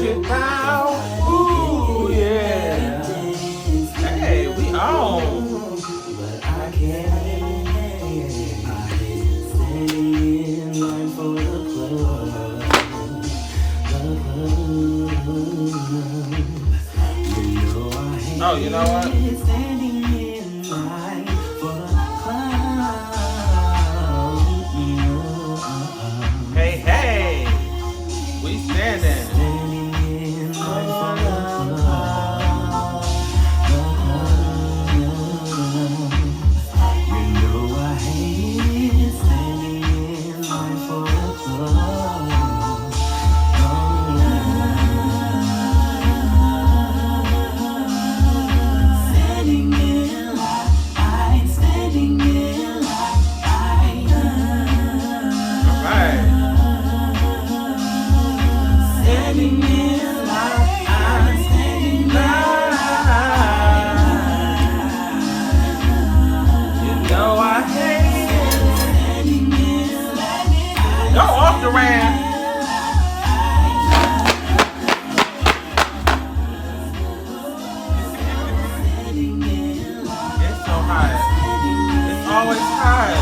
it down. Ooh, yeah. Hey, we on. But I can't. Standing in line for the club. Oh, you know what? Standing in line for the club. Hey, hey. We standing. Standing in line for the club. You know I hate it. Standing in line for the club. Standing in line, standing in line. Right. Standing in line, standing in line. You know I hate it. Standing in line. Go off the ramp. It's so hot. It's always hot.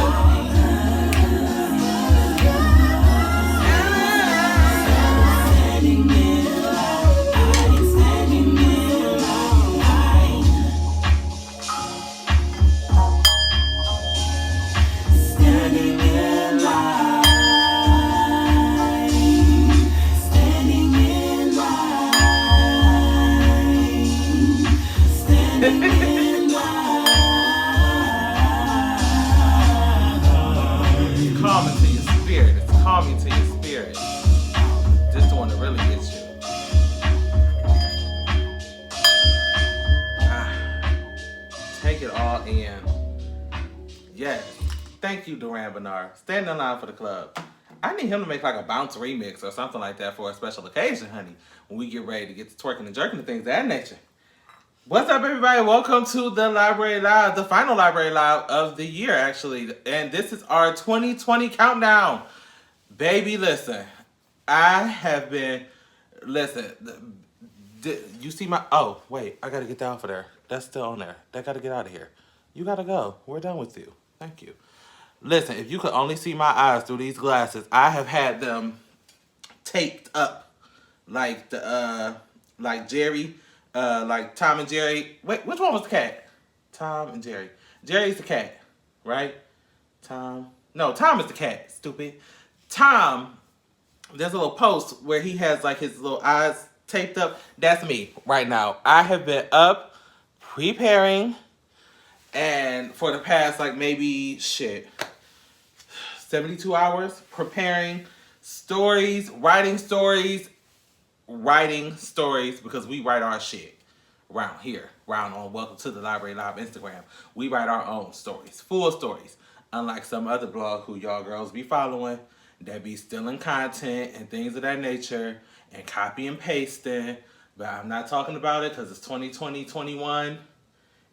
Standing in line, standing in line. Standing in line, standing in line, standing in It's calming to your spirit. It's calming to your spirit. Just the one that really gets you. Ah, take it all in. Yes. Thank you, Duran Bernard. Stand in line for the club. I need him to make like a bounce remix or something like that for a special occasion, honey. When we get ready to get to twerking and jerking and things of that nature. What's up, everybody? Welcome to the Library Live, the final Library Live of the year, actually. And this is our 2020 countdown. Baby, listen. I have been, listen, you see my, oh, wait, I got to get down for there. That's still on there. That got to get out of here. You got to go. We're done with you. Thank you. Listen, if you could only see my eyes through these glasses, I have had them taped up like like Jerry, like Tom and Jerry. Wait, which one was the cat? Tom and Jerry. Jerry's the cat, right? Tom is the cat, stupid. Tom, there's a little post where he has like his little eyes taped up. That's me right now. I have been up preparing and for the past like maybe 72 hours preparing stories, writing stories because we write our shit around here, around on Welcome to the Library Live Instagram. We write our own stories, full stories. Unlike some other blog who y'all girls be following that be stealing content and things of that nature and copy and pasting. But I'm not talking about it because it's 2020, 21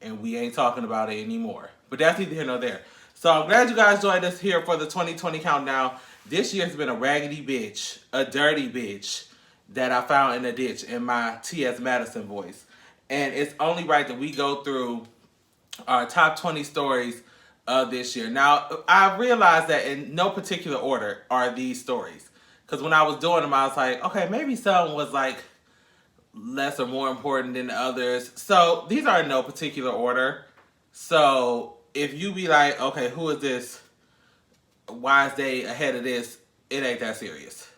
and we ain't talking about it anymore. But that's neither here nor there. So I'm glad you guys joined us here for the 2020 countdown. This year has been a raggedy bitch, a dirty bitch that I found in a ditch in my T.S. Madison voice. And it's only right that we go through our top 20 stories of this year. Now, I realized that in no particular order are these stories. Because when I was doing them, I was like, okay, maybe some was like less or more important than others. So these are in no particular order. So if you be like, okay, who is this? Why is they ahead of this? It ain't that serious.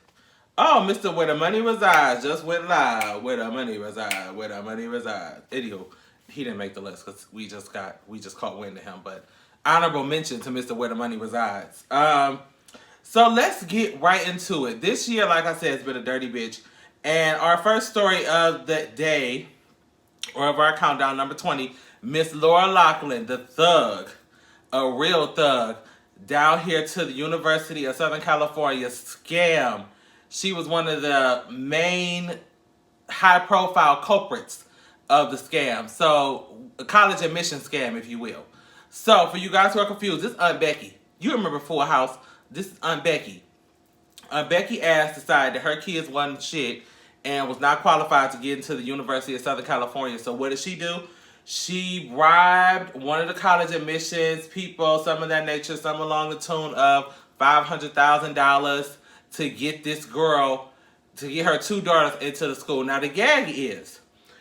Oh, Mr. Where the Money Resides just went live. Where the money resides, where the money resides. Anywho, he didn't make the list because we just caught wind of him. But honorable mention to Mr. Where the Money Resides. So let's get right into it. This year, like I said, it's been a dirty bitch. And our first story of the day, or of our countdown, number 20, Miss Laura Loughlin, the thug, a real thug, down here to the University of Southern California scam. She was one of the main high-profile culprits of the scam. So, a college admission scam, if you will. So, for you guys who are confused, this is Aunt Becky. You remember Full House. This is Aunt Becky. Aunt Becky ass decided that her kids wasn't shit, and was not qualified to get into the University of Southern California. So what did she do? She bribed one of the college admissions people, some of that nature, some along the tune of $500,000 to get this girl, to get her two daughters into the school. Now the gag is,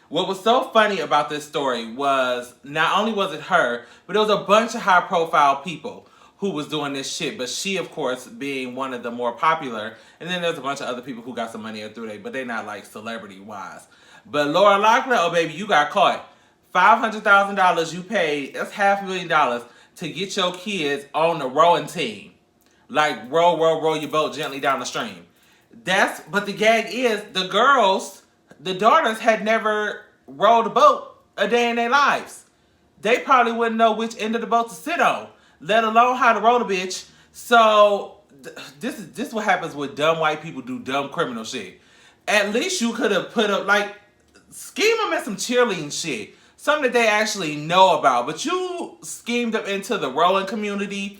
what was so funny about this story was not only was it her, but it was a bunch of high profile people who was doing this shit. But she, of course, being one of the more popular. And then there's a bunch of other people who got some money through there, but they not like celebrity wise. But Laura Loughlin, oh baby, you got caught. $500,000 you paid, that's $500,000 to get your kids on the rowing team. Like row your boat gently down the stream. But the gag is the girls, the daughters had never rowed a boat a day in their lives. They probably wouldn't know which end of the boat to sit on, let alone how to row the bitch. So this is what happens when dumb white people do dumb criminal shit. At least you could have put up, like, scheme them in some cheerleading shit. Something that they actually know about. But you schemed them into the rowing community.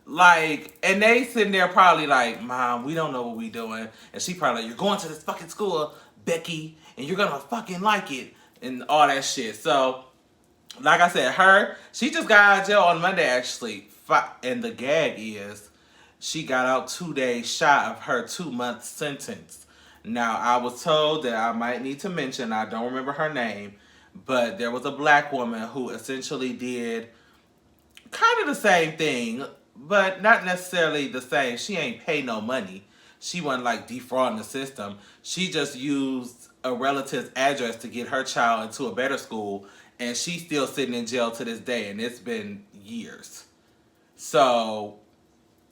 Like, and they sitting there probably like, Mom, we don't know what we doing. And she probably like, you're going to this fucking school, Becky, and you're gonna fucking like it. And all that shit. So, like I said, she just got out of jail on Monday, actually. And the gag is, she got out 2 days shy of her 2-month sentence. Now, I was told that I might need to mention, I don't remember her name, but there was a black woman who essentially did kind of the same thing, but not necessarily the same. She ain't pay no money. She wasn't like defrauding the system. She just used a relative's address to get her child into a better school, and she's still sitting in jail to this day, and it's been years. So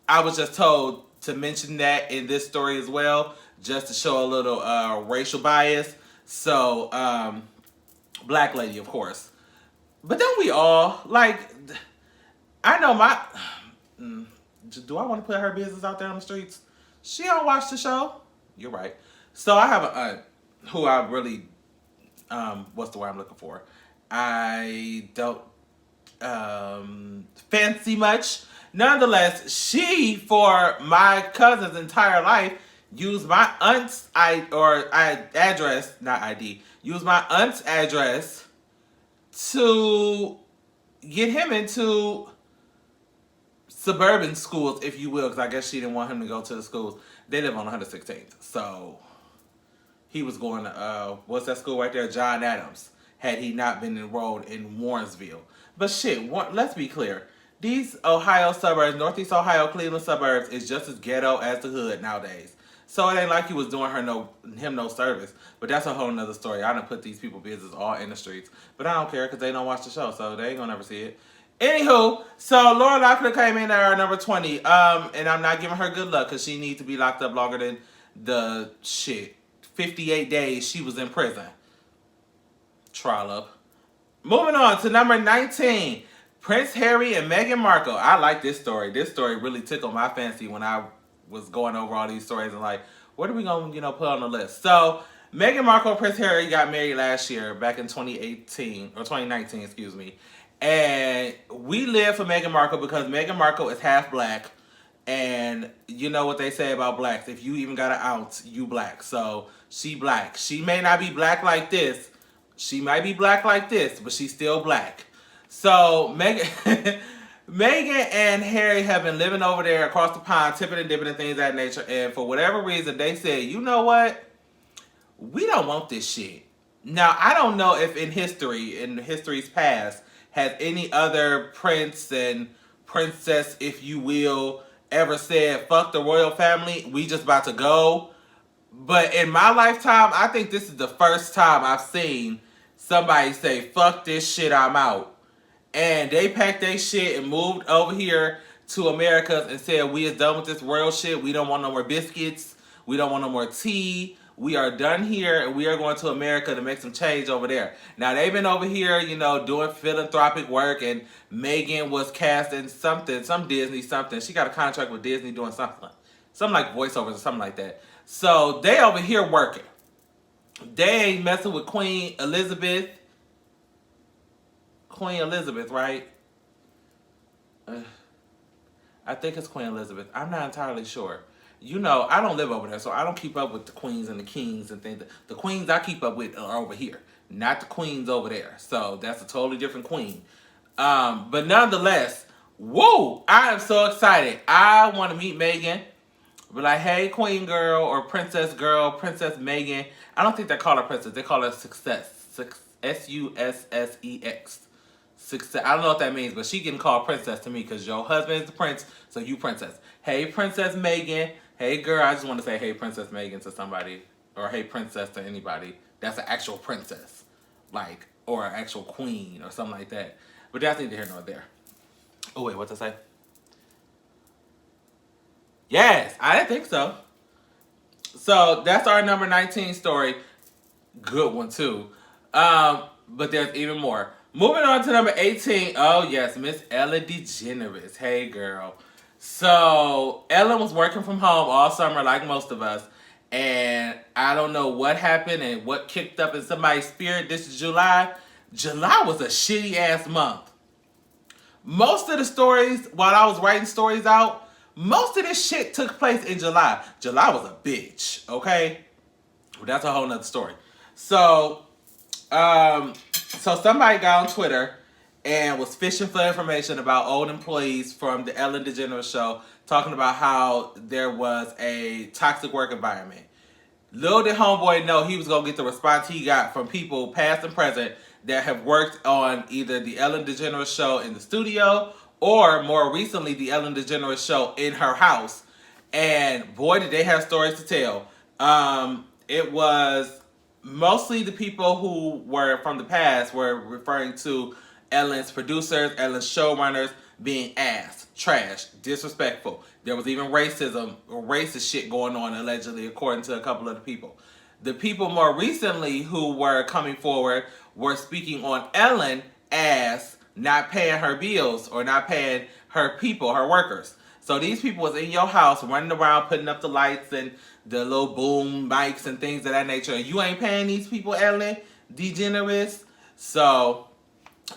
I was just told to mention that in this story as well, just to show a little racial bias. So, black lady, of course. But don't we all, like, I know do I want to put her business out there on the streets? She don't watch the show. You're right. So I have an aunt who I really, what's the word I'm looking for? I don't fancy much. Nonetheless, she, for my cousin's entire life, used my aunt's address, not ID, used my aunt's address to get him into suburban schools, if you will, because I guess she didn't want him to go to the schools. They live on 116th, so he was going to, what's that school right there? John Adams, had he not been enrolled in Warrensville. But shit, let's be clear. These Ohio suburbs, Northeast Ohio, Cleveland suburbs, is just as ghetto as the hood nowadays. So it ain't like he was doing him no service. But that's a whole nother story. I done put these people business all in the streets. But I don't care because they don't watch the show, so they ain't gonna never see it. Anywho, so Laura Loughlin came in at our number 20. And I'm not giving her good luck because she needs to be locked up longer than the 58 days she was in prison. Trollop. Moving on to number 19. Prince Harry and Meghan Markle. I like this story. This story really tickled my fancy when I was going over all these stories and like, what are we going to, put on the list? So, Meghan Markle and Prince Harry got married last year, back in 2019, excuse me. And we live for Meghan Markle because Meghan Markle is half black. And you know what they say about blacks. If you even got an ounce, you black. So, she black. She may not be black like this. She might be black like this, but she's still black. So, Meghan and Harry have been living over there across the pond, tipping and dipping and things of that nature. And for whatever reason, they said, you know what? We don't want this shit. Now, I don't know if in history's past, has any other prince and princess, if you will, ever said, fuck the royal family, we just about to go. But in my lifetime, I think this is the first time I've seen somebody say, fuck this shit, I'm out. And they packed their shit and moved over here to America and said, we is done with this royal shit. We don't want no more biscuits. We don't want no more tea. We are done here and we are going to America to make some change over there. Now, they've been over here, doing philanthropic work, and Meghan was cast in some Disney something. She got a contract with Disney doing something like voiceovers or something like that. So, they over here working. They ain't messing with Queen Elizabeth. Queen Elizabeth, right? I think it's Queen Elizabeth. I'm not entirely sure. you know, I don't live over there, so I don't keep up with the queens and the kings and things. The queens I keep up with are over here, not the queens over there. So that's a totally different queen. But nonetheless, whoa, I am so excited. I want to meet Megan. Be like, hey, queen girl, Princess Megan. I don't think they call her princess. They call her success. Sussex. Success. I don't know what that means, but she getting called princess to me because your husband is the prince, so you princess. Hey, Princess Megan. Hey, girl. I just want to say, hey, Princess Megan to somebody, or hey, princess to anybody. That's an actual princess, like, or an actual queen or something like that. But that's neither here nor there. Oh wait, what's I say? Yes, I didn't think so. So that's our number 19 story. Good one too. But there's even more. Moving on to number 18. Oh yes, Miss Ellen DeGeneres. Hey girl. So Ellen was working from home all summer like most of us. And I don't know what happened and what kicked up in somebody's spirit this July. July was a shitty ass month. Most of the stories, while I was writing stories out, most of this shit took place in July. July was a bitch, okay? But that's a whole nother story. So, so somebody got on Twitter and was fishing for information about old employees from the Ellen DeGeneres show, talking about how there was a toxic work environment. Little did homeboy know he was going to get the response he got from people past and present that have worked on either the Ellen DeGeneres show in the studio or more recently the Ellen DeGeneres show in her house. And boy, did they have stories to tell. It was mostly the people who were from the past were referring to Ellen's producers, Ellen's showrunners being ass, trash, disrespectful. There was even racism or racist shit going on allegedly, according to a couple of the people. The people more recently who were coming forward were speaking on Ellen as not paying her bills or not paying her people, her workers. So these people was in your house running around putting up the lights and the little boom mics and things of that nature. And you ain't paying these people, Ellen DeGeneres. So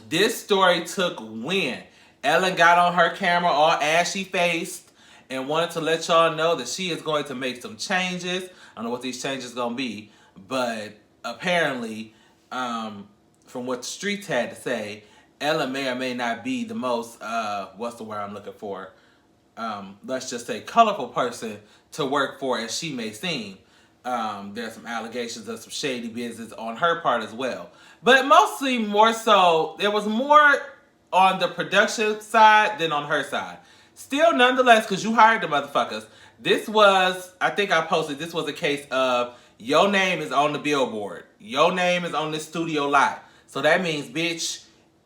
this story took when Ellen got on her camera all ashy faced and wanted to let y'all know that she is going to make some changes. I don't know what these changes are going to be, but apparently, from what the streets had to say, Ellen may or may not be the most, what's the word I'm looking for? Let's just say colorful person to work for as she may seem. There's some allegations of some shady business on her part as well. But mostly more so, there was more on the production side than on her side. Still, nonetheless, because you hired the motherfuckers, this was, I think I posted, this was a case of your name is on the billboard. Your name is on this studio lot. So that means, bitch,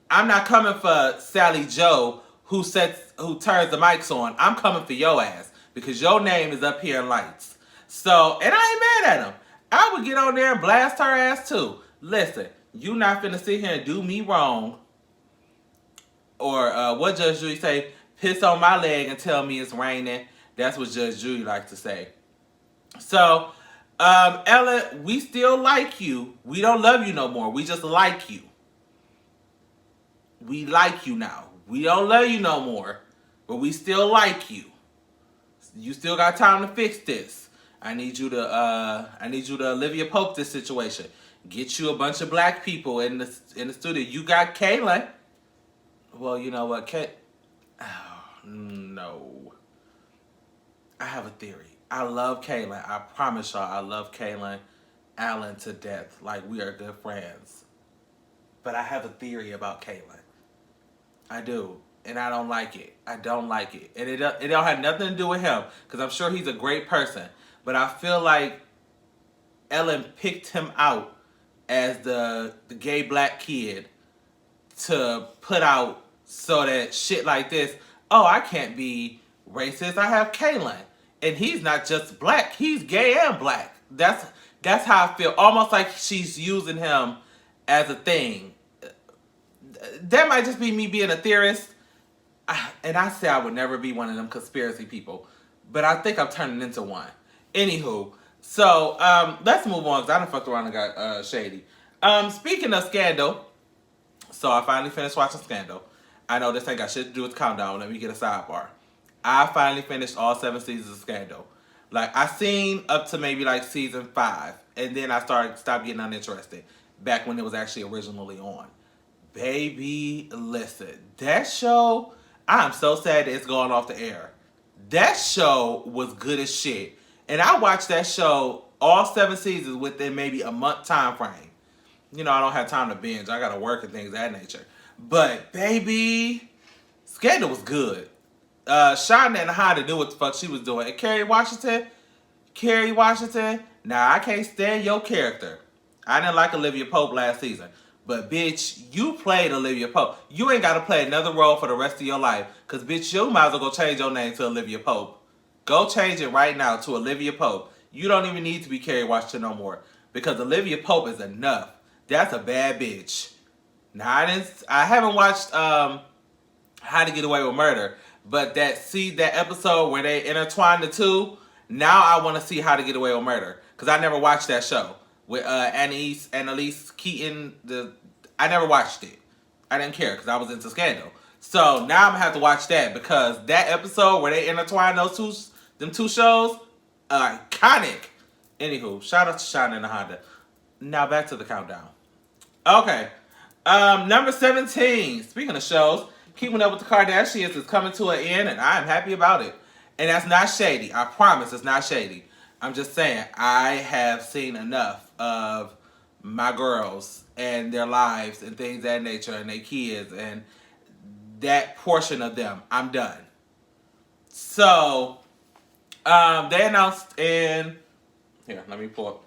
I'm not coming for Sally Joe who turns the mics on. I'm coming for your ass because your name is up here in lights. So, and I ain't mad at him. I would get on there and blast her ass too. Listen, you not finna sit here and do me wrong. Or what Judge Judy say? Piss on my leg and tell me it's raining. That's what Judge Judy likes to say. So, Ellen, we still like you. We don't love you no more. We just like you. We like you now. We don't love you no more, but we still like you. You still got time to fix this. I need you to Olivia Pope this situation. Get you a bunch of black people in the studio. You got Kaylin. Well, you know what, oh, no. I have a theory. I love Kaylin. I promise y'all, I love Kaylin Allen to death. Like, we are good friends. But I have a theory about Kaylin. I do. And I don't like it. I don't like it. And it don't have nothing to do with him. Because I'm sure he's a great person. But I feel like Ellen picked him out as the gay black kid to put out so that shit like this, oh, I can't be racist. I have Kaylin. And he's not just black. He's gay and black. That's how I feel. Almost like she's using him as a thing. That might just be me being a theorist. And I say I would never be one of them conspiracy people. But I think I'm turning into one. Anywho. So, let's move on because I done fucked around and got shady. Speaking of Scandal. So I finally finished watching Scandal. I know this ain't got shit to do with Countdown. Let me get a sidebar. I finally finished all 7 seasons of Scandal. Like I seen up to maybe like season 5, and then I stopped getting uninterested. Back when it was actually originally on. Baby, listen, that show. I'm so sad that it's going off the air. That show was good as shit, and I watched that show all 7 seasons within maybe a month time frame. You know, I don't have time to binge. I gotta work and things of that nature. But baby, Scandal was good. Shonda and Honda knew what the fuck she was doing. And Kerry Washington. Now I can't stand your character. I didn't like Olivia Pope last season. But bitch, you played Olivia Pope. You ain't gotta play another role for the rest of your life. Cause bitch, you might as well go change your name to Olivia Pope. Go change it right now to Olivia Pope. You don't even need to be Kerry Washington no more. Because Olivia Pope is enough. That's a bad bitch. Now I haven't watched How to Get Away with Murder, but that episode where they intertwined the two. Now I want to see How to Get Away with Murder because I never watched that show with Annalise Keaton. I never watched it. I didn't care because I was into Scandal. So now I'm gonna have to watch that because that episode where they intertwined them two shows, iconic. Anywho, shout out to Shonda and the Honda. Now back to the countdown. Okay. Number 17. Speaking of shows, Keeping Up with the Kardashians is coming to an end, and I am happy about it. And that's not shady. I promise it's not shady. I'm just saying, I have seen enough of my girls and their lives and things of that nature and their kids and that portion of them. I'm done. So, they announced in... Here, let me pull up.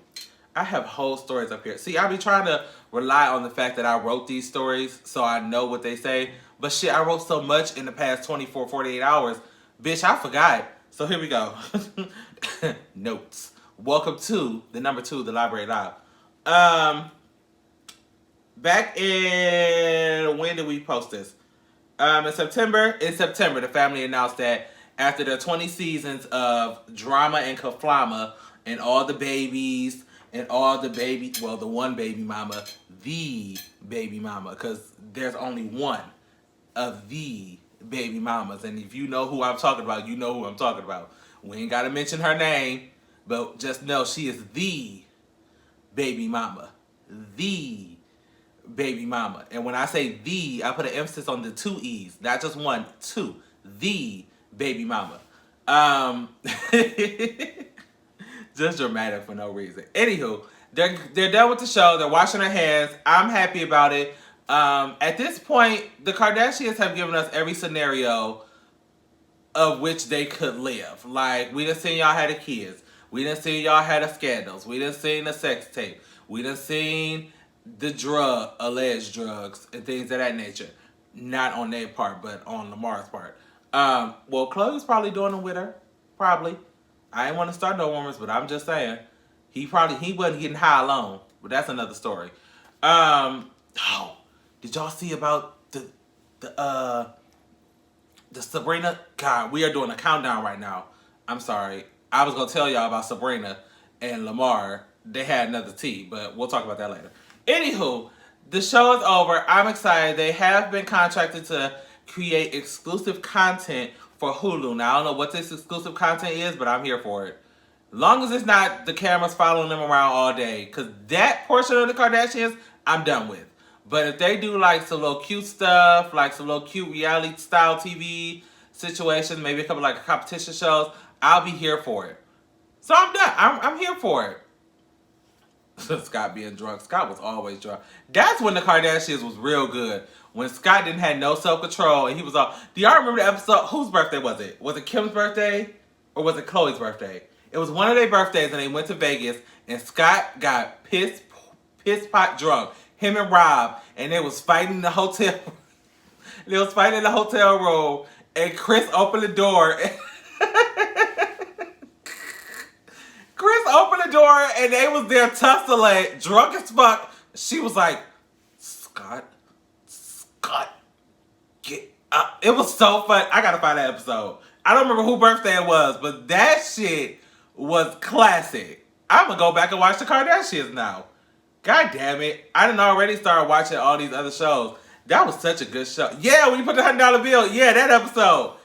I have whole stories up here. See, I be trying to rely on the fact that I wrote these stories so I know what they say. But shit, I wrote so much in the past 24, 48 hours. Bitch, I forgot. So here we go. Notes. Welcome to the number 2, the Library Live. Back in... When did we post this? In September, the family announced that after the 20 seasons of drama and kaflama and all the babies and all the baby, well, the one baby mama, because there's only one of the baby mamas. And if you know who I'm talking about, you know who I'm talking about. We ain't got to mention her name, but just know she is the baby mama. The baby mama. And when I say the, I put an emphasis on the 2 E's, not just 1, 2. The baby mama. Just dramatic for no reason. Anywho, they're done with the show. They're washing their hands. I'm happy about it. At this point, the Kardashians have given us every scenario of which they could live. Like, we done seen y'all had a kids. We done seen y'all had a scandals. We done seen the sex tape. We done seen the alleged drugs and things of that nature. Not on their part, but on Lamar's part. Well, Chloe's probably doing it with her. Probably. I ain't want to start no rumors, but I'm just saying. He wasn't getting high alone. But that's another story. Did y'all see about the Sabrina? God, we are doing a countdown right now. I'm sorry. I was going to tell y'all about Sabrina and Lamar. They had another tea, but we'll talk about that later. Anywho, the show is over. I'm excited. They have been contracted to create exclusive content for Hulu. Now, I don't know what this exclusive content is, but I'm here for it. Long as it's not the cameras following them around all day. Because that portion of the Kardashians, I'm done with. But if they do like some little cute stuff, like some little cute reality style TV situations, maybe a couple like competition shows, I'll be here for it. So I'm done. I'm here for it. Scott being drunk. Scott was always drunk. That's when the Kardashians was real good. When Scott didn't have no self-control and he was all... Do y'all remember the episode? Whose birthday was it? Was it Kim's birthday? Or was it Chloe's birthday? It was one of their birthdays and they went to Vegas and Scott got piss pot drunk. Him and Rob. And they was fighting in the hotel. They was fighting in the hotel room. And Chris opened the door. Chris opened the door and they was there tussling, drunk as fuck. She was like, Scott, get up. It was so fun. I gotta find that episode. I don't remember whose birthday it was, but that shit was classic. I'm gonna go back and watch the Kardashians now. God damn it. I didn't already start watching all these other shows. That was such a good show. Yeah, when you put the $100 bill. Yeah, that episode.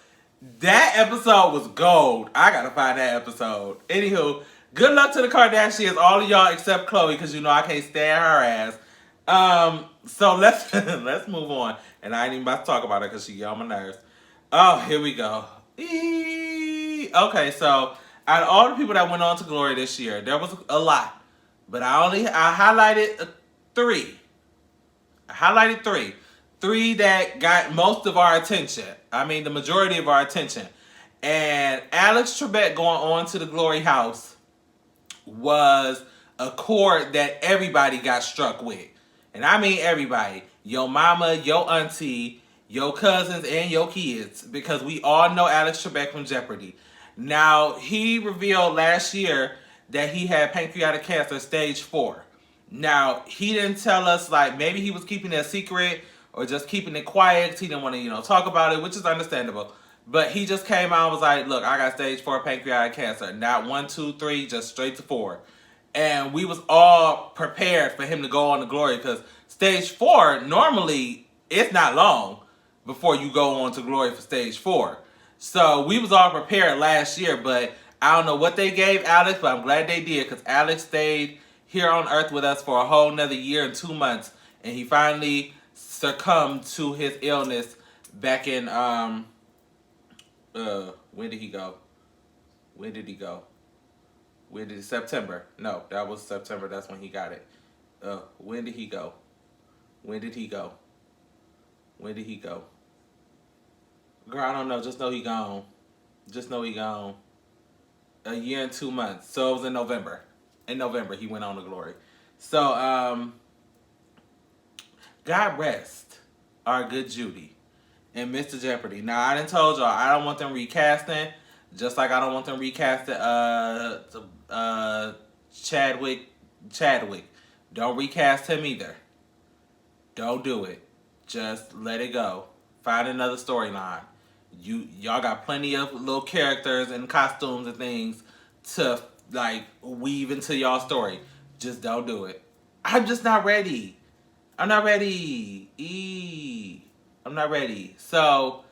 That episode was gold. I gotta find that episode. Anywho, good luck to the Kardashians, all of y'all except Khloe, because you know I can't stand her ass. So let's let's move on. And I ain't even about to talk about her because she get on my nerves. Oh, here we go. Okay, so out of all the people that went on to glory this year, there was a lot, but I highlighted three. I highlighted three. Three that got most of our attention. I mean, the majority of our attention. And Alex Trebek going on to the Glory House was a chord that everybody got struck with. And I mean everybody. Your mama, your auntie, your cousins, and your kids. Because we all know Alex Trebek from Jeopardy. Now, he revealed last year that he had pancreatic cancer stage 4. Now, he didn't tell us, like, maybe he was keeping it a secret or just keeping it quiet because he didn't want to, talk about it, which is understandable. But he just came out and was like, look, I got stage 4 pancreatic cancer. Not 1, 2, 3, just straight to 4. And we was all prepared for him to go on to glory because stage 4, normally, it's not long before you go on to glory for stage 4. So we was all prepared last year, but I don't know what they gave Alex, but I'm glad they did because Alex stayed here on Earth with us for a whole nother year and 2 months, and he finally succumbed to his illness back in when did he go? September? No, that was September. That's when he got it. When did he go? Girl, I don't know. Just know he gone. A year and 2 months. So it was in November. In November, he went on to glory. So, God rest our good Judy and Mr. Jeopardy. Now, I done told y'all, I don't want them recasting, just like I don't want them recasting Chadwick. Don't recast him either. Don't do it. Just let it go. Find another storyline. Y'all got plenty of little characters and costumes and things to weave into y'all story. Just don't do it. I'm just not ready. I'm not ready. I'm not ready. So,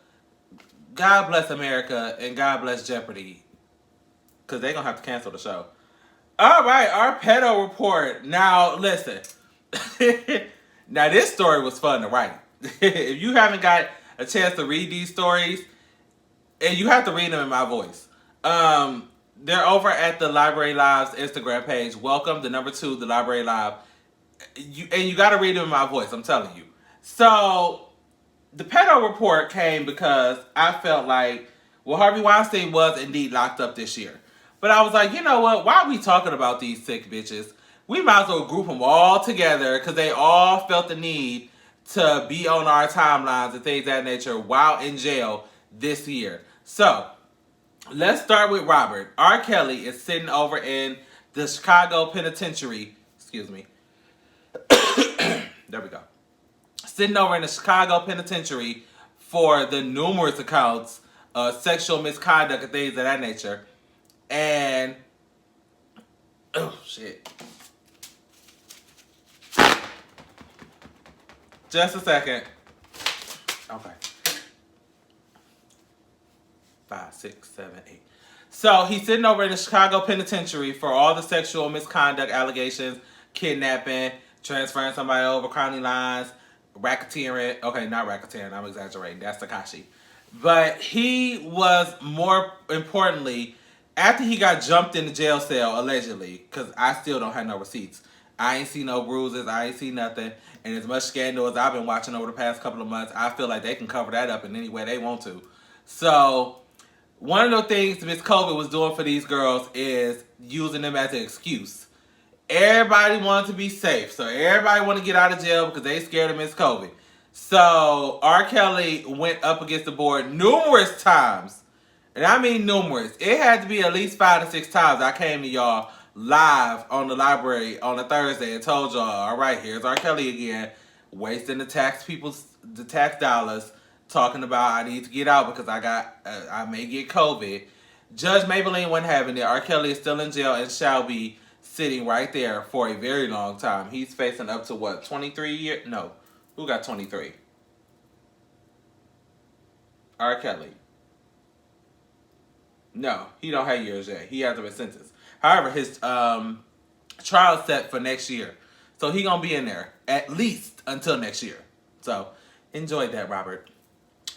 God bless America and God bless Jeopardy. Because they're going to have to cancel the show. All right, our pedo report. Now, listen. Now, this story was fun to write. If you haven't got a chance to read these stories, and you have to read them in my voice. They're over at the Library Live's Instagram page. Welcome, the number 2, the Library Live. You got to read them in my voice, I'm telling you. So, the pedo report came because I felt like, well, Harvey Weinstein was indeed locked up this year. But I was like, you know what? Why are we talking about these sick bitches? We might as well group them all together because they all felt the need to be on our timelines and things of that nature while in jail this year. So, let's start with Robert. R. Kelly is sitting over in the Chicago Penitentiary. Excuse me. There we go. Sitting over in the Chicago Penitentiary for the numerous accounts of sexual misconduct and things of that nature. And, oh, shit. Just a second. Okay. 5, 6, 7, 8. So he's sitting over in the Chicago Penitentiary for all the sexual misconduct allegations, kidnapping, transferring somebody over county lines, racketeering. Okay, not racketeering. I'm exaggerating. That's Takashi. But he was, more importantly, after he got jumped in the jail cell, allegedly, because I still don't have no receipts. I ain't see no bruises. I ain't see nothing. And as much scandal as I've been watching over the past couple of months, I feel like they can cover that up in any way they want to. So, one of the things Miss COVID was doing for these girls is using them as an excuse. Everybody wanted to be safe. So, everybody want to get out of jail because they scared of Miss COVID. So, R. Kelly went up against the board numerous times. And I mean numerous. It had to be at least 5 to 6 times I came to y'all live on the library on a Thursday and told y'all, all right, here's R. Kelly again, wasting the tax dollars, talking about I need to get out because I may get COVID. Judge Maybelline wasn't having it. R. Kelly is still in jail and shall be sitting right there for a very long time. He's facing up to what, 23 years? No. Who got 23? R. Kelly. No, he don't have years yet. He hasn't been sentenced. However, his trial is set for next year, so he gonna be in there at least until next year. So enjoy that, Robert.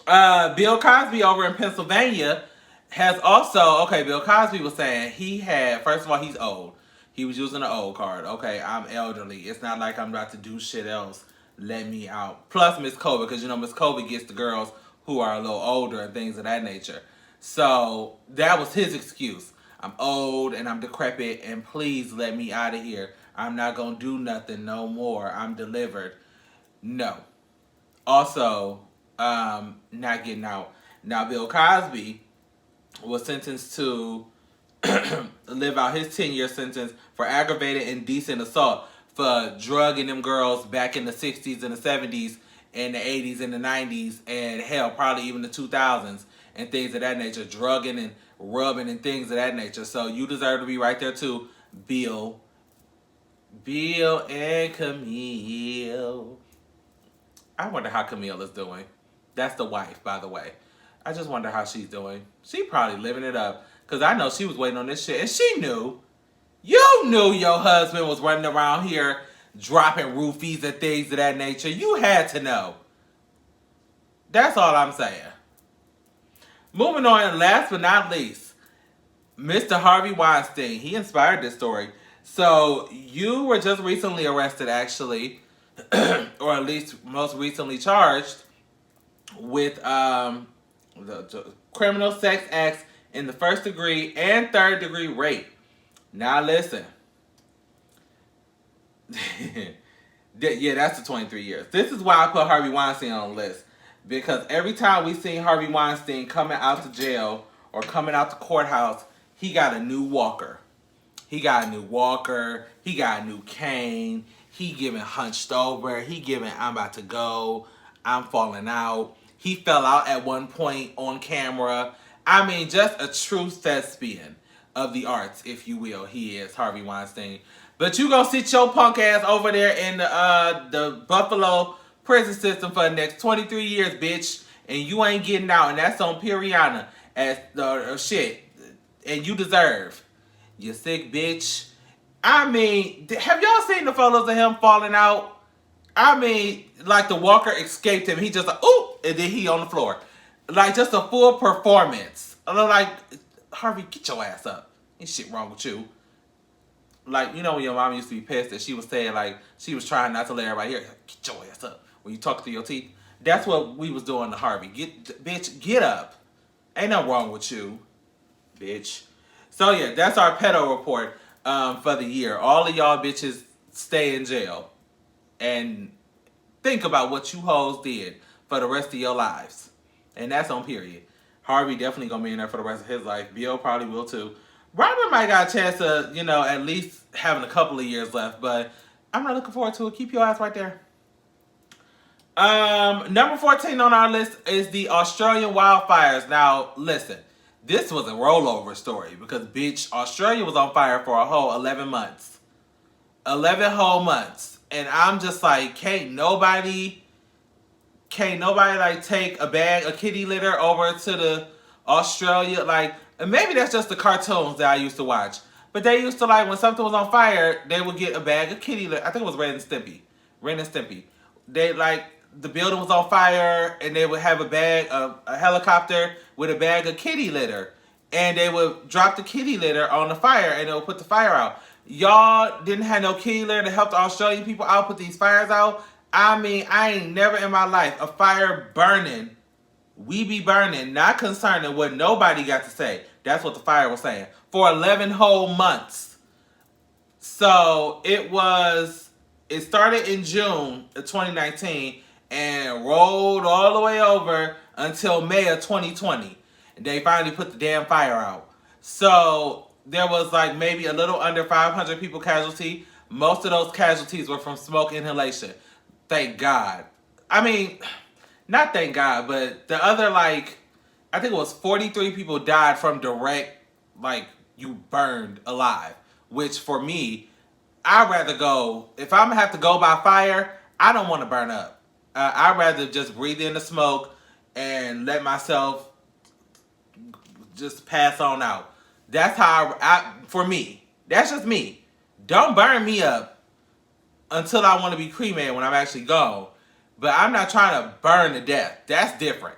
Bill Cosby over in Pennsylvania has also, okay, Bill Cosby was saying he had, first of all, he's old. He was using the old card. Okay, I'm elderly. It's not like I'm about to do shit else. Let me out. Plus Miss Kobe, because you know Miss Kobe gets the girls who are a little older and things of that nature. So that was his excuse. I'm old and I'm decrepit and please let me out of here. I'm not going to do nothing no more. I'm delivered. No. Also, not getting out. Now, Bill Cosby was sentenced to live out his 10-year sentence for aggravated indecent assault for drugging them girls back in the 60s and the 70s and the 80s and the 90s and hell, probably even the 2000s and things of that nature. Drugging and rubbing and things of that nature. So you deserve to be right there too, Bill. Bill and Camille. I wonder how Camille is doing. That's the wife, by the way. I just wonder how she's doing. She probably living it up. Because I know she was waiting on this shit. And she knew. You knew your husband was running around here dropping roofies and things of that nature. You had to know. That's all I'm saying. Moving on, last but not least, Mr. Harvey Weinstein. He inspired this story. So, you were just recently arrested, actually, or at least most recently charged with the criminal sex acts in the first degree and third degree rape. Now listen. Yeah, that's the 23 years. This is why I put Harvey Weinstein on the list. Because every time we seen Harvey Weinstein coming out to jail or coming out the courthouse, he got a new walker. He got a new walker. He got a new cane. He giving hunched over. He giving I'm about to go. I'm falling out. He fell out at one point on camera. I mean, just a true thespian of the arts, if you will. He is Harvey Weinstein. But you gonna sit your punk ass over there in the Buffalo prison system for the next 23 years, bitch. And you ain't getting out. And that's on Piriana as shit. And you deserve. You sick bitch. I mean, have y'all seen the photos of him falling out? I mean, like the walker escaped him. He just like, ooh, and then he on the floor. Like just a full performance. Like, Harvey, get your ass up. Ain't shit wrong with you. Like, you know when your mom used to be pissed that she was saying like, she was trying not to let everybody hear, get your ass up when you talk through your teeth. That's what we was doing to Harvey. Bitch, get up. Ain't nothing wrong with you, bitch. So yeah, that's our pedo report for the year. All of y'all bitches stay in jail. And think about what you hoes did for the rest of your lives. And that's on period. Harvey definitely gonna be in there for the rest of his life. Bill probably will too. Robert might got a chance to, you know, at least having a couple of years left. But I'm not looking forward to it. Keep your ass right there. Number 14 on our list is the Australian wildfires. Now, listen. This was a rollover story because, bitch, Australia was on fire for a whole 11 months. 11 whole months. And I'm just like, can't nobody like take a bag of kitty litter over to the Australia? Like, and maybe that's just the cartoons that I used to watch. But they used to, like, when something was on fire, they would get a bag of kitty litter. I think it was Ren and Stimpy. Ren and Stimpy. They, like, the building was on fire, and they would have a helicopter with a bag of kitty litter. And they would drop the kitty litter on the fire, and it would put the fire out. Y'all didn't have no kitty litter to help the Australian people out put these fires out. I mean, I ain't never in my life a fire burning. We be burning, not concerning what nobody got to say. That's what the fire was saying. For 11 whole months. So it started in June of 2019 and rolled all the way over until May of 2020. They finally put the damn fire out. So there was like maybe a little under 500 people casualty. Most of those casualties were from smoke inhalation. Thank God. I mean, not thank God, but the other, like, I think it was 43 people died from direct, like, you burned alive. Which for me, I'd rather go, if I'm gonna have to go by fire, I don't want to burn up. I'd rather just breathe in the smoke and let myself just pass on out. That's how for me. That's just me. Don't burn me up until I want to be cremated when I'm actually gone. But I'm not trying to burn to death. That's different.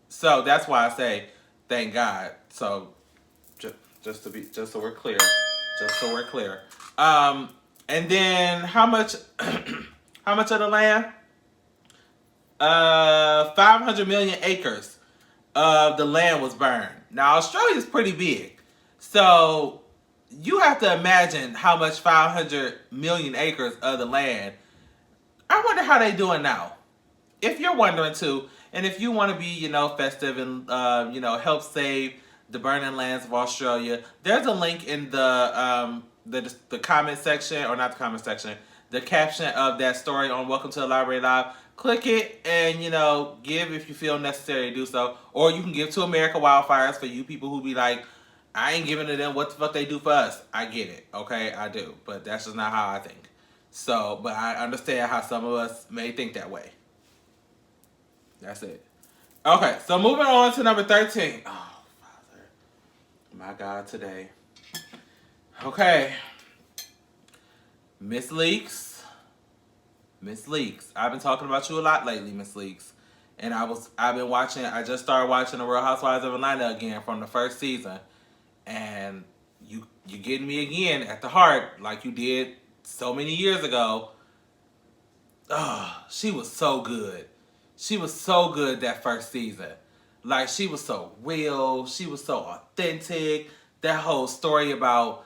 So that's why I say thank God. So just so we're clear. Just so we're clear. And then how much how much of the land? 500 million acres of the land was burned. Now Australia's pretty big. So you have to imagine how much 500 million acres of the land. I wonder how they doing now. If you're wondering too, and if you want to be, festive and help save the burning lands of Australia, there's a link in the comment section, or not the comment section, the caption of that story on Welcome to the Library Live. Click it and give if you feel necessary to do so, or you can give to America Wildfires for you people who be like, I ain't giving to them. What the fuck they do for us? I get it, okay, I do, but that's just not how I think. So, but I understand how some of us may think that way. That's it. Okay, so moving on to number 13. Oh, Father. My God, today. Okay. Miss Leaks. Miss Leaks. I've been talking about you a lot lately, Miss Leaks. And I just started watching The Real Housewives of Atlanta again from the first season. And you're getting me again at the heart like you did so many years ago. Oh, she was so good. She was so good that first season. Like, she was so real. She was so authentic. That whole story about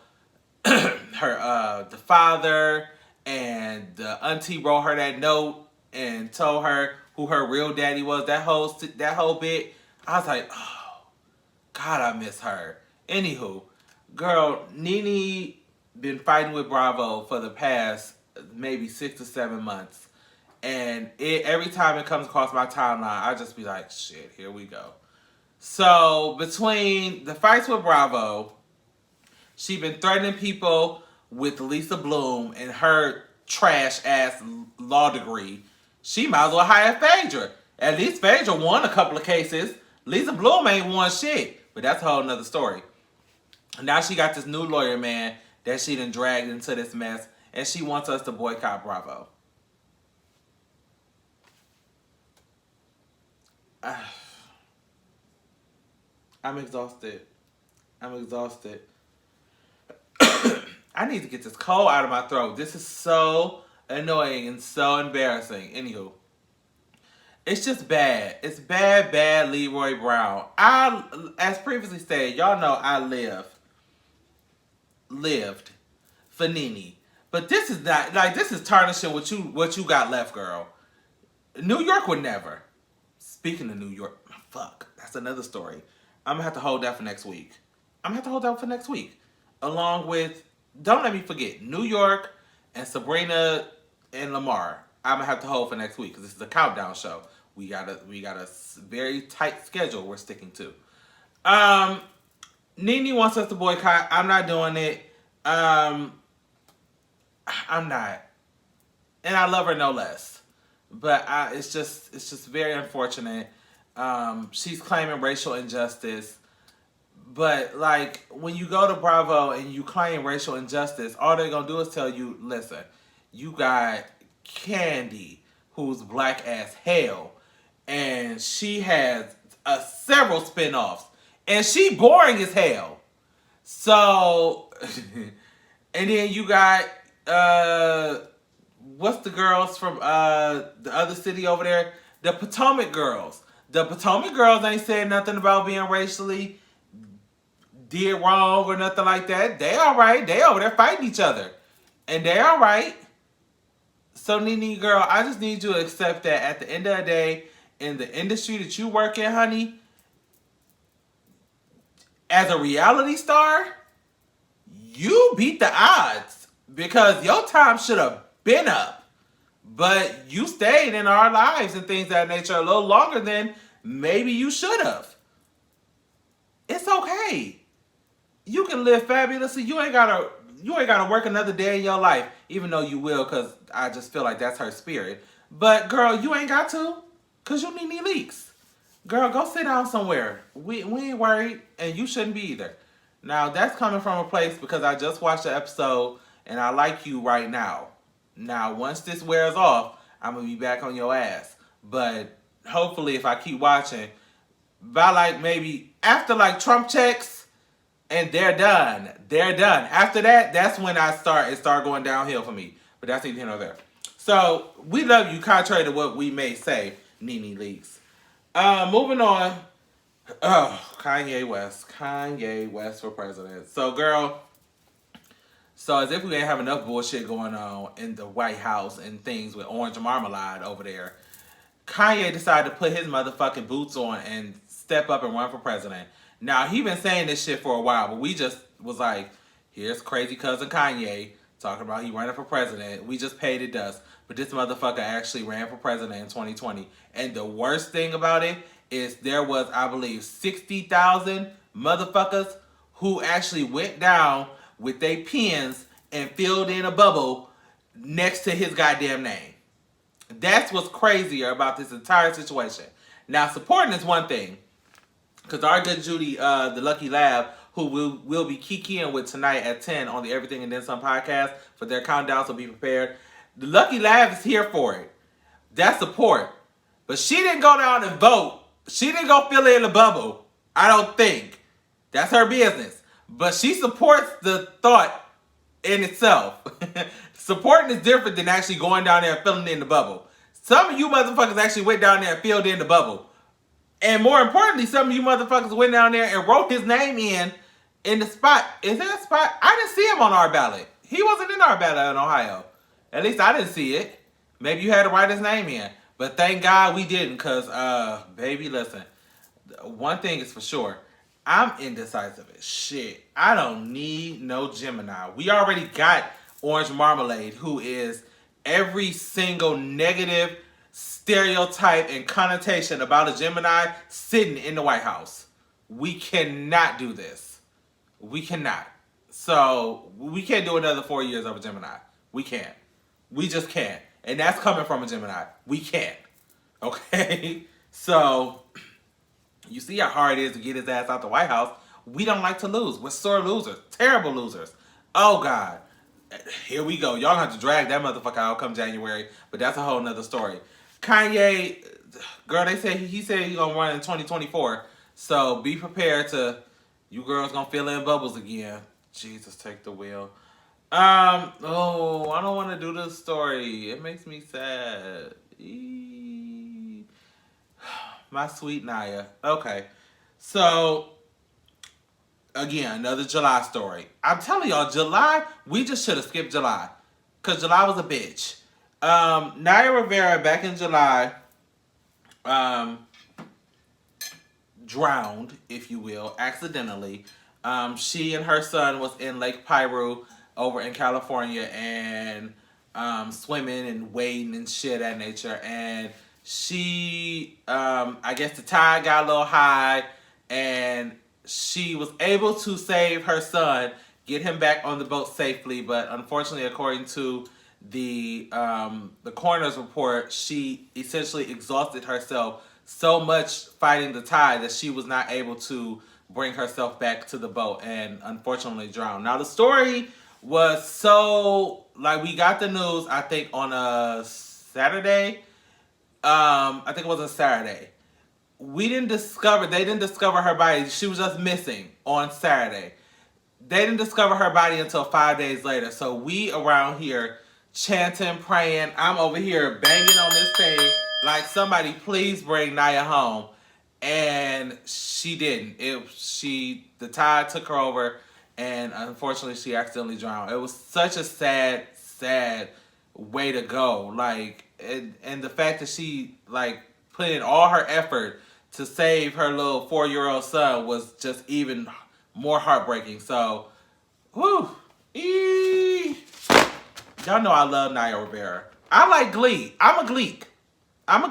her, the father, and the auntie wrote her that note and told her who her real daddy was. That whole bit, I was like, oh, God, I miss her. Anywho, girl, Nene been fighting with Bravo for the past maybe 6 to 7 months. And every time it comes across my timeline, I just be like, shit, here we go. So between the fights with Bravo, she been threatening people with Lisa Bloom and her trash-ass law degree. She might as well hire Phaedra. At least Phaedra won a couple of cases. Lisa Bloom ain't won shit. But that's a whole nother story. Now she got this new lawyer man that she done dragged into this mess. And she wants us to boycott Bravo. I'm exhausted. I need to get this cold out of my throat. This is so annoying and so embarrassing. Anywho, it's just bad. It's bad Leroy Brown. As previously said, y'all know I lived for Nene. But this is not, like, this is tarnishing what you got left, girl. New York would never. Speaking of New York, fuck, that's another story. I'm gonna have to hold that for next week. Along with, don't let me forget, New York and Sabrina and Lamar. I'm gonna have to hold for next week because this is a countdown show. We got a very tight schedule we're sticking to. Nene wants us to boycott. I'm not doing it. I'm not, and I love her no less. But it's just very unfortunate. She's claiming racial injustice. But, like, when you go to Bravo and you claim racial injustice, all they're going to do is tell you, listen, you got Candy, who's black as hell, and she has several spinoffs, and she boring as hell. So, and then you got, what's the girls from the other city over there? The Potomac girls. The Potomac girls ain't saying nothing about being racially did wrong or nothing like that. They all right. They over there fighting each other. And they all right. So, Nene, girl, I just need you to accept that at the end of the day, in the industry that you work in, honey, as a reality star, you beat the odds because your time should have been up. But you stayed in our lives and things of that nature a little longer than maybe you should have. It's okay. You can live fabulously. You ain't gotta work another day in your life, even though you will, because I just feel like that's her spirit. But girl, you ain't got to, because you need Nene Leakes. Girl, go sit down somewhere. We ain't worried, and you shouldn't be either. Now that's coming from a place because I just watched the episode and I like you right now. Now once this wears off, I'm gonna be back on your ass. But hopefully, if I keep watching, by like maybe after like Trump checks and they're done, they're done. After that, that's when it start going downhill for me. But that's neither here nor there. So we love you, contrary to what we may say, Nene Leaks. Moving on. Oh, Kanye West. Kanye West for president. So, girl, so as if we didn't have enough bullshit going on in the White House and things with orange marmalade over there, Kanye decided to put his motherfucking boots on and step up and run for president. Now, he been saying this shit for a while, but we just was like, here's crazy cousin Kanye talking about he running for president. We just paid it dust. But this motherfucker actually ran for president in 2020. And the worst thing about it is there was, I believe, 60,000 motherfuckers who actually went down with their pens and filled in a bubble next to his goddamn name. That's what's crazier about this entire situation. Now, supporting is one thing. Because our good Judy, the Lucky Lab, who we'll be kikiing with tonight at 10 on the Everything and Then Some podcast for their countdown, so be prepared. The Lucky Lab is here for it. That's support. But she didn't go down and vote. She didn't go fill in the bubble. I don't think. That's her business. But she supports the thought in itself. Supporting is different than actually going down there and filling in the bubble. Some of you motherfuckers actually went down there and filled in the bubble. And more importantly, some of you motherfuckers went down there and wrote his name in the spot. Is there a spot? I didn't see him on our ballot. He wasn't in our ballot in Ohio. At least I didn't see it. Maybe you had to write his name in. But thank God we didn't, because, baby, listen. One thing is for sure. I'm indecisive as shit. I don't need no Gemini. We already got Orange Marmalade, who is every single negative stereotype and connotation about a Gemini sitting in the White House. We cannot do this. We cannot. So, we can't do another 4 years of a Gemini. We can't. We just can't. And that's coming from a Gemini. We can't. Okay? So, you see how hard it is to get his ass out the White House. We don't like to lose. We're sore losers. Terrible losers. Oh, God. Here we go. Y'all have to drag that motherfucker out come January. But that's a whole nother story. Kanye, girl, he said he's going to run in 2024. So, be prepared to... You girls going to fill in bubbles again. Jesus, take the wheel. I don't want to do this story. It makes me sad. My sweet Naya. Okay. So, again, another July story. I'm telling y'all, July, we just should have skipped July. Because July was a bitch. Naya Rivera, back in July, drowned, if you will, accidentally. She and her son was in Lake Piru over in California and swimming and wading and shit of that nature. And she, I guess the tide got a little high and she was able to save her son, get him back on the boat safely. But unfortunately, according to the coroner's report, she essentially exhausted herself so much fighting the tide that she was not able to bring herself back to the boat and unfortunately drowned. Now, the story was so, like, we got the news, I think, on a Saturday. I think it was a Saturday. They didn't discover her body. She was just missing on Saturday. They didn't discover her body until 5 days later. So we around here chanting, praying. I'm over here banging on this thing like, somebody please bring Naya home. And she didn't. The tide took her over, and unfortunately she accidentally drowned. It was such a sad, sad way to go. Like, and the fact that she, like, put in all her effort to save her little 4-year-old son was just even more heartbreaking. So, whew. Y'all know I love Naya Rivera. I like Glee. I'm a Gleek. I'm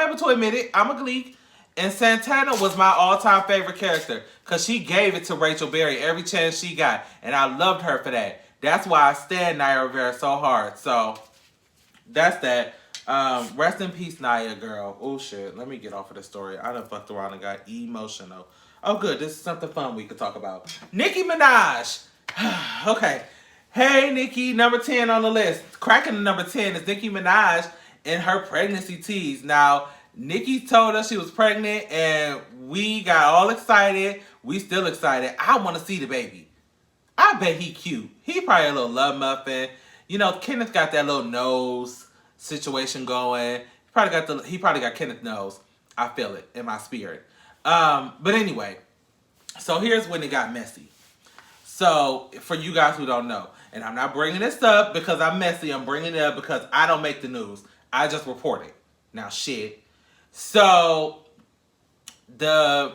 able to admit it. I'm a Gleek. And Santana was my all-time favorite character because she gave it to Rachel Berry every chance she got. And I loved her for that. That's why I stand Naya Rivera so hard. So, that's that. Rest in peace, Naya, girl. Oh shit, let me get off of this story. I done fucked around and got emotional. Oh good, this is something fun we could talk about. Nicki Minaj. Okay. Hey Nicki, number 10 on the list. Cracking the number 10 is Nicki Minaj and her pregnancy tease. Now, Nicki told us she was pregnant and we got all excited. We still excited. I want to see the baby. I bet he cute. He probably a little love muffin. You know, Kenneth got that little nose situation going. He probably got Kenneth nose. I feel it in my spirit. But anyway, so here's when it got messy. So for you guys who don't know, and I'm not bringing this up because I'm messy. I'm bringing it up because I don't make the news. I just report it. Now shit. So the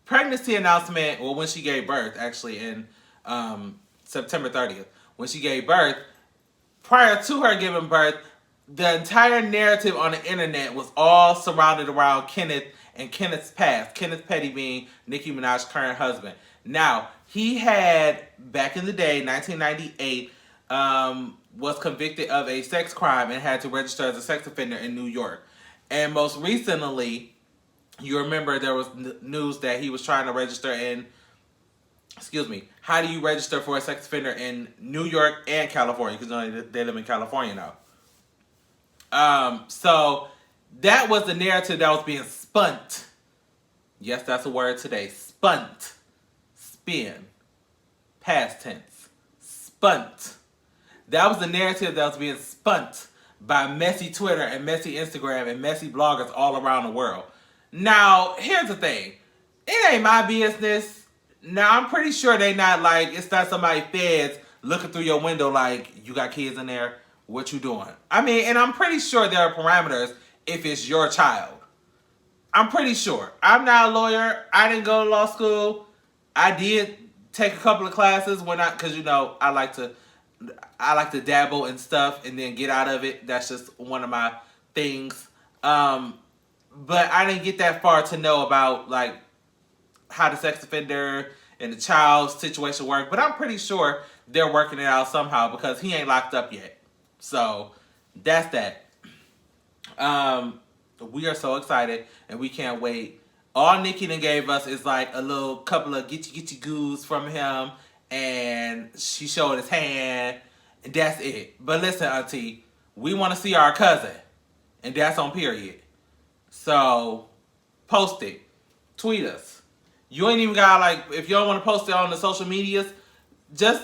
pregnancy announcement, well, when she gave birth, actually in September 30th, when she gave birth, prior to her giving birth, the entire narrative on the internet was all surrounded around Kenneth and Kenneth's past. Kenneth Petty being Nicki Minaj's current husband. Now, he had, back in the day, 1998, was convicted of a sex crime and had to register as a sex offender in New York. And most recently, you remember there was news that he was trying to register in, how do you register for a sex offender in New York and California? Because they live in California now. So that was the narrative that was being spunt. Yes, that's a word today. Spunt. Spin. Past tense. Spunt. That was the narrative that was being spunt by messy Twitter and messy Instagram and messy bloggers all around the world. Now, here's the thing. It ain't my business. Now, I'm pretty sure they not like, it's not somebody feds looking through your window like, you got kids in there, what you doing? I mean, and I'm pretty sure there are parameters if it's your child. I'm pretty sure. I'm not a lawyer. I didn't go to law school. I did take a couple of classes because you know I like to dabble in stuff and then get out of it. That's just one of my things. But I didn't get that far to know about like how the sex offender and the child situation work. But I'm pretty sure they're working it out somehow because he ain't locked up yet. So that's that. We are so excited and we can't wait. All Nicki done gave us is like a little couple of gitchy goos from him, and she showed his hand, and that's it. But listen, auntie, we want to see our cousin, and that's on period. So post it, tweet us. You ain't even got like, if you don't want to post it on the social medias, just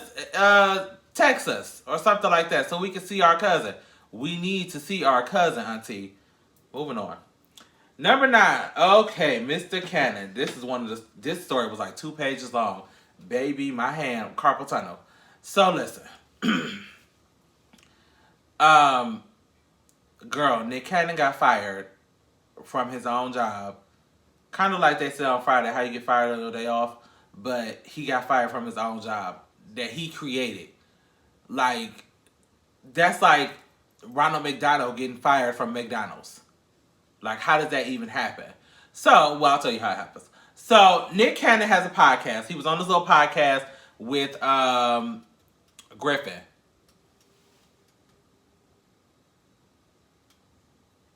text us or something like that so we can see our cousin. We need to see our cousin, auntie. Moving on. Number 9. Okay, Mr. Cannon. This story was like 2 pages long. Baby, my hand, carpal tunnel. So listen. Girl, Nick Cannon got fired from his own job. Kind of like they said on Friday, how you get fired on your day off. But he got fired from his own job that he created. Like, that's like Ronald McDonald getting fired from McDonald's. Like, how does that even happen? So, well, I'll tell you how it happens. So, Nick Cannon has a podcast. He was on this little podcast with Griffin.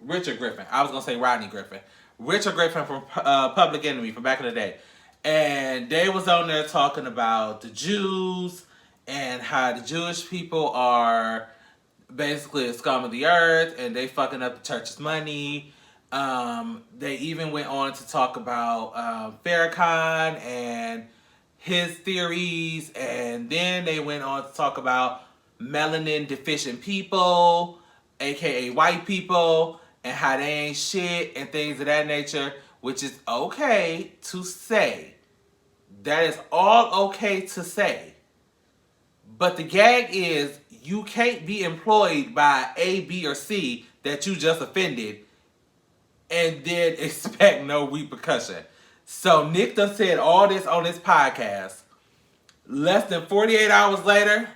Richard Griffin. I was going to say Rodney Griffin. Richard Griffin from Public Enemy from back in the day. And they was on there talking about the Jews and how the Jewish people are basically a scum of the earth and they fucking up the church's money. They even went on to talk about Farrakhan and his theories, and then they went on to talk about melanin deficient people, aka white people, and how they ain't shit and things of that nature, which is okay to say. That is all okay to say. But the gag is you can't be employed by A, B, or C that you just offended and then expect no repercussion. So Nick done said all this on his podcast. Less than 48 hours later,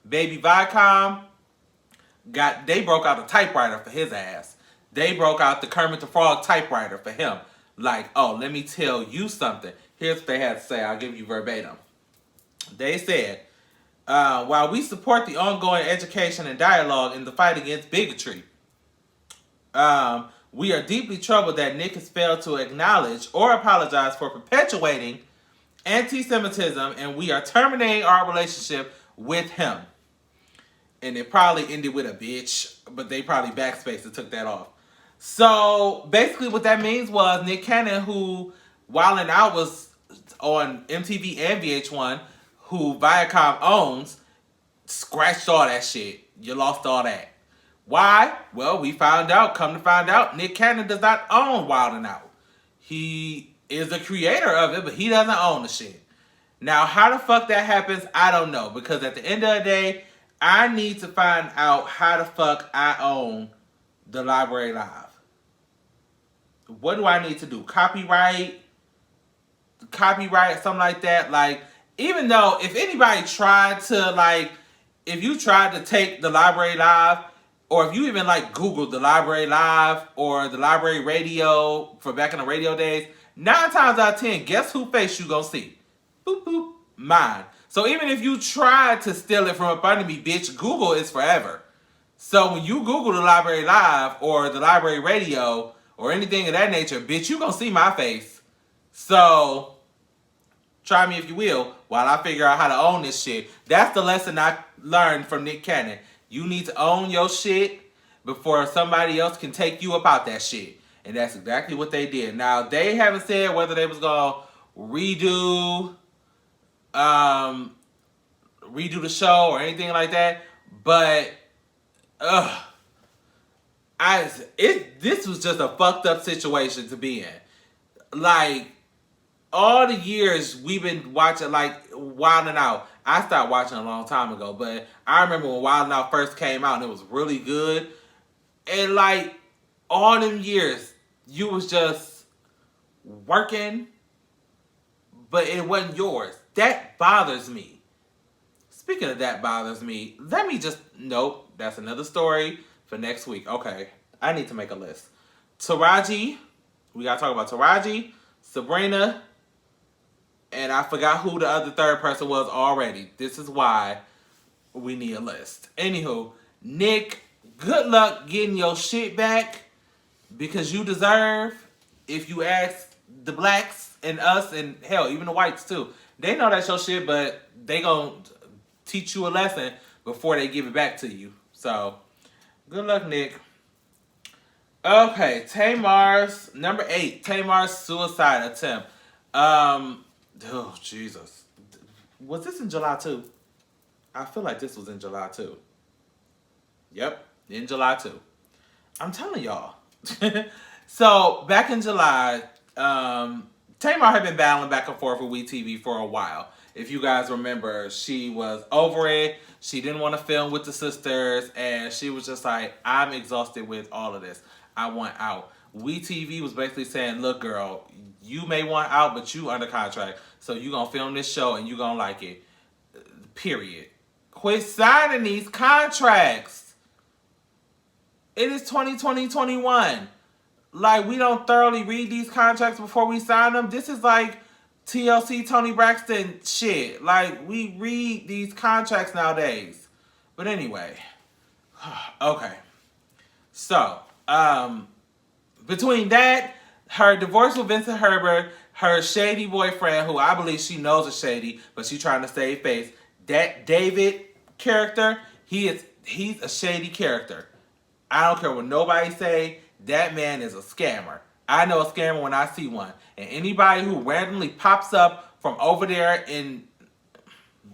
baby Viacom they broke out a typewriter for his ass. They broke out the Kermit the Frog typewriter for him. Like, oh, let me tell you something. Here's what they had to say. I'll give you verbatim. They said, while we support the ongoing education and dialogue in the fight against bigotry, We are deeply troubled that Nick has failed to acknowledge or apologize for perpetuating anti-Semitism, and we are terminating our relationship with him. And it probably ended with a bitch, but they probably backspaced and took that off. So basically what that means was Nick Cannon, who Wildin' Out was on MTV and VH1, who Viacom owns, scratched all that shit. You lost all that. Why? Well, come to find out, Nick Cannon does not own Wildin' Out. He is the creator of it, but he doesn't own the shit. Now, how the fuck that happens, I don't know. Because at the end of the day, I need to find out how the fuck I own the Library Live. What do I need to do? Copyright, something like that. Like, even though if anybody tried to, like, if you tried to take the Library Live, or if you even like Googled the Library Live or the Library Radio for back in the radio days, 9 times out of 10, guess who face you gonna see? Boop boop, mine. So even if you tried to steal it from up under me, bitch, Google is forever. So when you Google the Library Live or the Library Radio or anything of that nature, bitch, you gonna see my face. So try me if you will while I figure out how to own this shit. That's the lesson I learned from Nick Cannon. You need to own your shit before somebody else can take you about that shit. And that's exactly what they did. Now, they haven't said whether they was going to redo the show or anything like that. But, this was just a fucked up situation to be in. Like, all the years we've been watching, like, Wildin' Out. I stopped watching a long time ago, but I remember when Wildin' Out first came out and it was really good. And, like, all them years, you was just working, but it wasn't yours. That bothers me. Speaking of that bothers me, nope, that's another story for next week. Okay, I need to make a list. Taraji, we gotta talk about Taraji, Sabrina, and I forgot who the other third person was already. This is why we need a list. Anywho, Nick, good luck getting your shit back because you deserve, if you ask the blacks and us and hell, even the whites too. They know that's your shit, but they gonna teach you a lesson before they give it back to you. So, good luck, Nick. Okay, Tamar's, number 8, Tamar's suicide attempt. Oh, Jesus. Was this in July too? I feel like this was in July too. Yep, in July too. I'm telling y'all. So, back in July, Tamar had been battling back and forth with WeTV for a while. If you guys remember, she was over it. She didn't want to film with the sisters. And she was just like, I'm exhausted with all of this. I want out. WeTV was basically saying, look, girl, you may want out, but you under contract. So you going to film this show and you going to like it. Period. Quit signing these contracts. It is 2020-21. Like, we don't thoroughly read these contracts before we sign them. This is like TLC Tony Braxton shit. Like, we read these contracts nowadays. But anyway. Okay. So, between that, her divorce with Vincent Herbert, her shady boyfriend, who I believe she knows is shady, but she's trying to save face. That David character, he's a shady character. I don't care what nobody say. That man is a scammer. I know a scammer when I see one. And anybody who randomly pops up from over there in...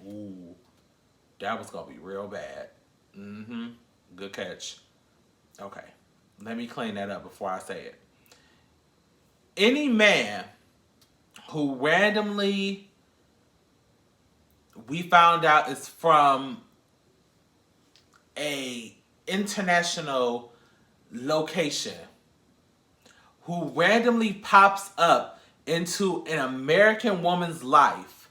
Ooh, that was going to be real bad. Good catch. Okay. Let me clean that up before I say it. Any man who randomly we found out is from a international location, who randomly pops up into an American woman's life,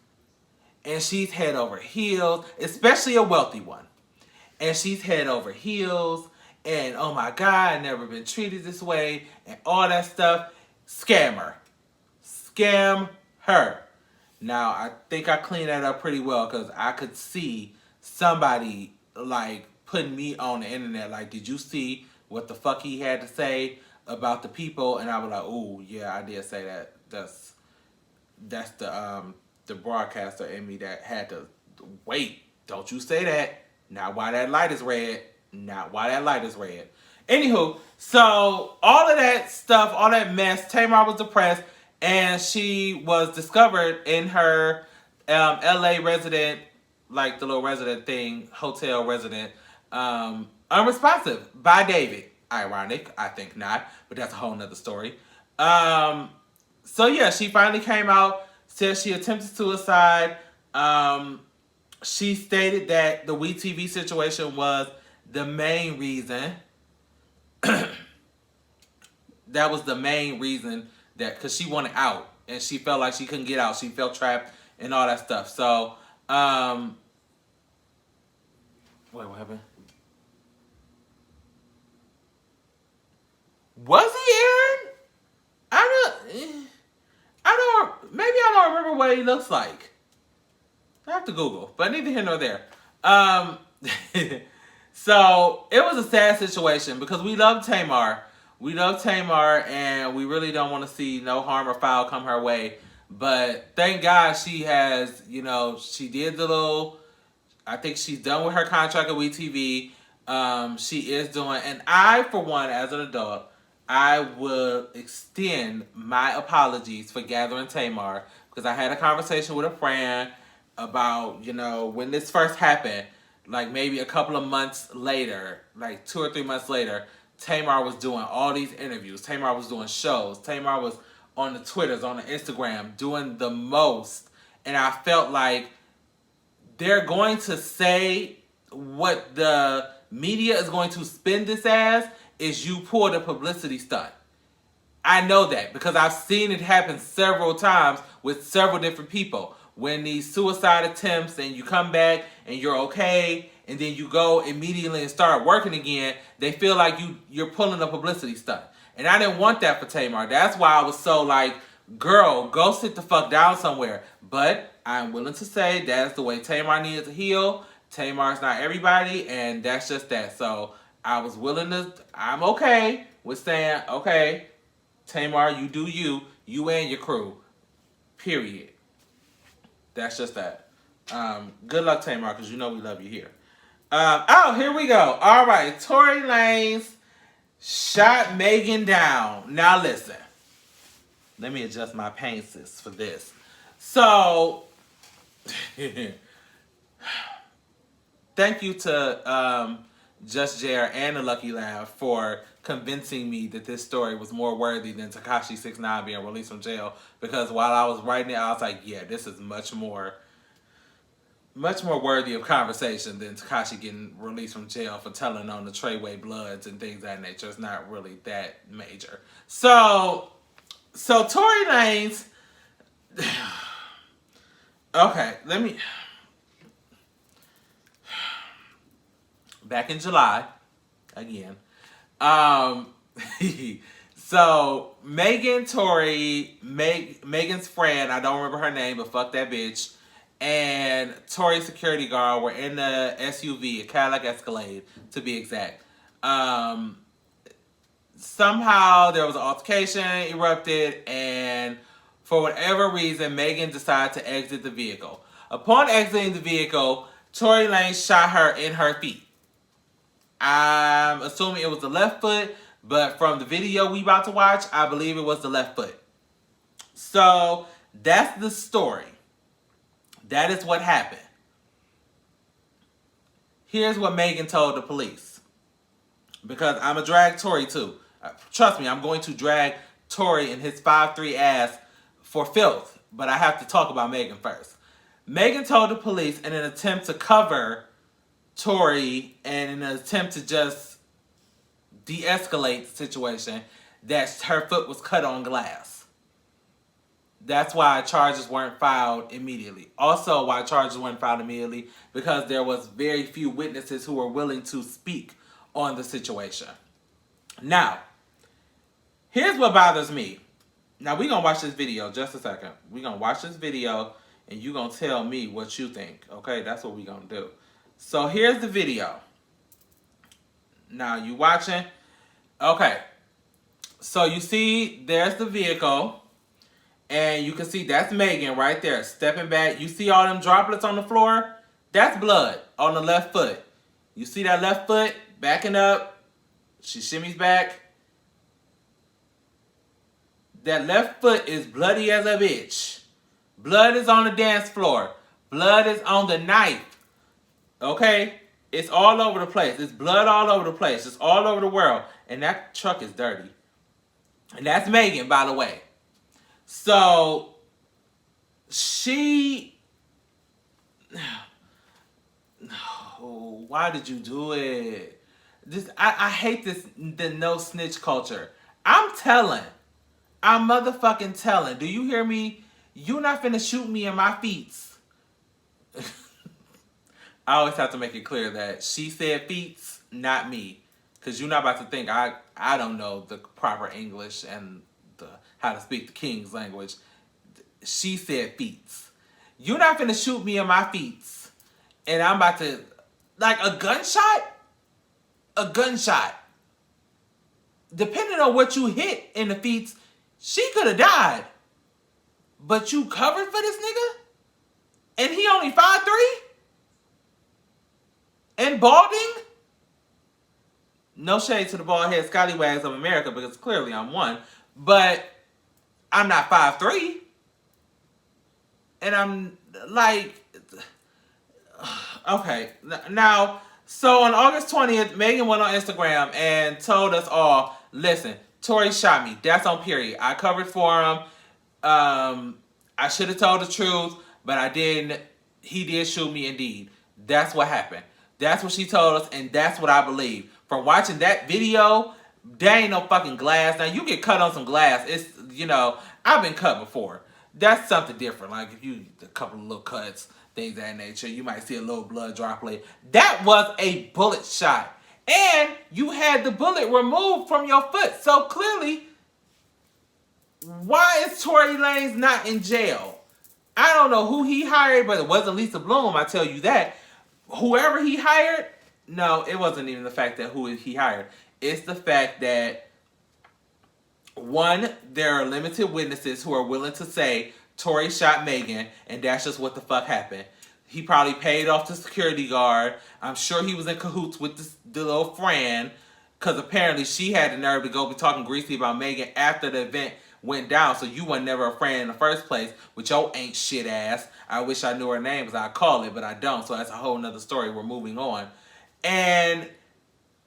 and she's head over heels, especially a wealthy one, and she's head over heels, and oh my God, I've never been treated this way, and all that stuff. Scammer. Scam her. Now, I think I cleaned that up pretty well because I could see somebody like putting me on the internet like, did you see what the fuck he had to say about the people, and I was like, "Ooh, yeah, I did say that." That's the broadcaster in me that had to wait. Don't you say that. Not while that light is red. Not while that light is red. Anywho, so all of that stuff, all that mess, Tamar was depressed, and she was discovered in her LA resident, like the little resident thing, hotel resident, unresponsive by David. Ironic, I think not, but that's a whole nother story. So yeah, she finally came out, said she attempted suicide. She stated that the WeTV situation was the main reason. That was the main reason that, because she wanted out and she felt like she couldn't get out. She felt trapped and all that stuff. So, wait, what happened? Was he Aaron? Maybe I don't remember what he looks like. I have to Google, but neither here nor there. So it was a sad situation because we love Tamar. We love Tamar, and we really don't want to see no harm or foul come her way. But thank God she has, she did the little, I think she's done with her contract at WeTV. She is doing, and I, for one, as an adult, I will extend my apologies for gathering Tamar, because I had a conversation with a friend about, when this first happened, like maybe a couple of months later, like 2 or 3 months later, Tamar was doing all these interviews. Tamar was doing shows. Tamar was on the Twitters, on the Instagram, doing the most. And I felt like they're going to say what the media is going to spin this as is you pulled a publicity stunt. I know that because I've seen it happen several times with several different people. When these suicide attempts and you come back and you're okay, and then you go immediately and start working again, they feel like you're pulling a publicity stunt. And I didn't want that for Tamar. That's why I was so like, girl, go sit the fuck down somewhere. But I'm willing to say that's the way Tamar needed to heal. Tamar's not everybody, and that's just that. So I was willing to, I'm okay with saying, okay, Tamar, you do you and your crew. Period. That's just that. Good luck, Tamar, because we love you here. Here we go. All right, Tory Lanez shot Megan down. Now listen. Let me adjust my paces for this. So, thank you to Just Jair and the Lucky Lab for convincing me that this story was more worthy than Tekashi 6ix9ine being released from jail. Because while I was writing it, I was like, yeah, this is much more worthy of conversation than Tekashi getting released from jail for telling on the Treyway Bloods and things of that nature. It's not really that major. So Tory Lanez. Okay, let me. Back in July, again. So Megan's friend, I don't remember her name, but fuck that bitch, and Tory's security guard were in the SUV, a Cadillac Escalade, to be exact. Somehow there was an altercation erupted, and for whatever reason, Megan decided to exit the vehicle. Upon exiting the vehicle, Tory Lanez shot her in her feet. I'm assuming it was the left foot, but from the video we about to watch, I believe it was the left foot. So that's the story. That is what happened. Here's what Megan told the police. Because I'm going to drag Tory too. Trust me, I'm going to drag Tory and his 5'3" ass for filth. But I have to talk about Megan first. Megan told the police in an attempt to cover Tory and in an attempt to just de-escalate the situation that her foot was cut on glass. That's why charges weren't filed immediately. Also, why charges weren't filed immediately, because there was very few witnesses who were willing to speak on the situation. Now, here's what bothers me. Now, we're going to watch this video just a second. We're going to watch this video, and you're going to tell me what you think. Okay, that's what we're going to do. So, here's the video. Now, you watching? Okay. So you see, there's the vehicle, and you can see that's Megan right there, stepping back. You see all them droplets on the floor? That's blood on the left foot. You see that left foot backing up? She shimmies back. That left foot is bloody as a bitch. Blood is on the dance floor. Blood is on the knife. Okay? It's all over the place. It's blood all over the place. It's all over the world. And that truck is dirty. And that's Megan, by the way. So, she... Oh, why did you do it? I hate the no snitch culture. I'm telling. I'm motherfucking telling. Do you hear me? You not finna shoot me in my feet. I always have to make it clear that she said feet, not me. Because you're not about to think I don't know the proper English and how to speak the King's language. She said feet. You're not finna shoot me in my feet. And I'm about to... Like a gunshot? A gunshot. Depending on what you hit in the feet, she could have died. But you covered for this nigga? And he only 5'3"? And balding? No shade to the bald head scallywags of America, because clearly I'm one. But I'm not 5'3". And I'm like... Okay. Now, so on August 20th, Megan went on Instagram and told us all, listen, Tory shot me. That's on period. I covered for him. I should have told the truth, but I didn't. He did shoot me indeed. That's what happened. That's what she told us, and that's what I believe. From watching that video, there ain't no fucking glass. Now, you get cut on some glass. It's, I've been cut before. That's something different. Like, if you, a couple of little cuts, things of that nature, you might see a little blood droplet. That was a bullet shot. And you had the bullet removed from your foot. So clearly, why is Tory Lanez not in jail? I don't know who he hired, but it wasn't Lisa Bloom, I tell you that. Whoever he hired, no, it wasn't even the fact that who he hired. It's the fact that, one, there are limited witnesses who are willing to say Tory shot Megan, and that's just what the fuck happened. He probably paid off the security guard. I'm sure he was in cahoots with the little friend, because apparently she had the nerve to go be talking greasy about Megan after the event went down, so you were never a friend in the first place with your ain't shit ass. I wish I knew her name because I'd call it, but I don't, so that's a whole nother story. We're moving on. And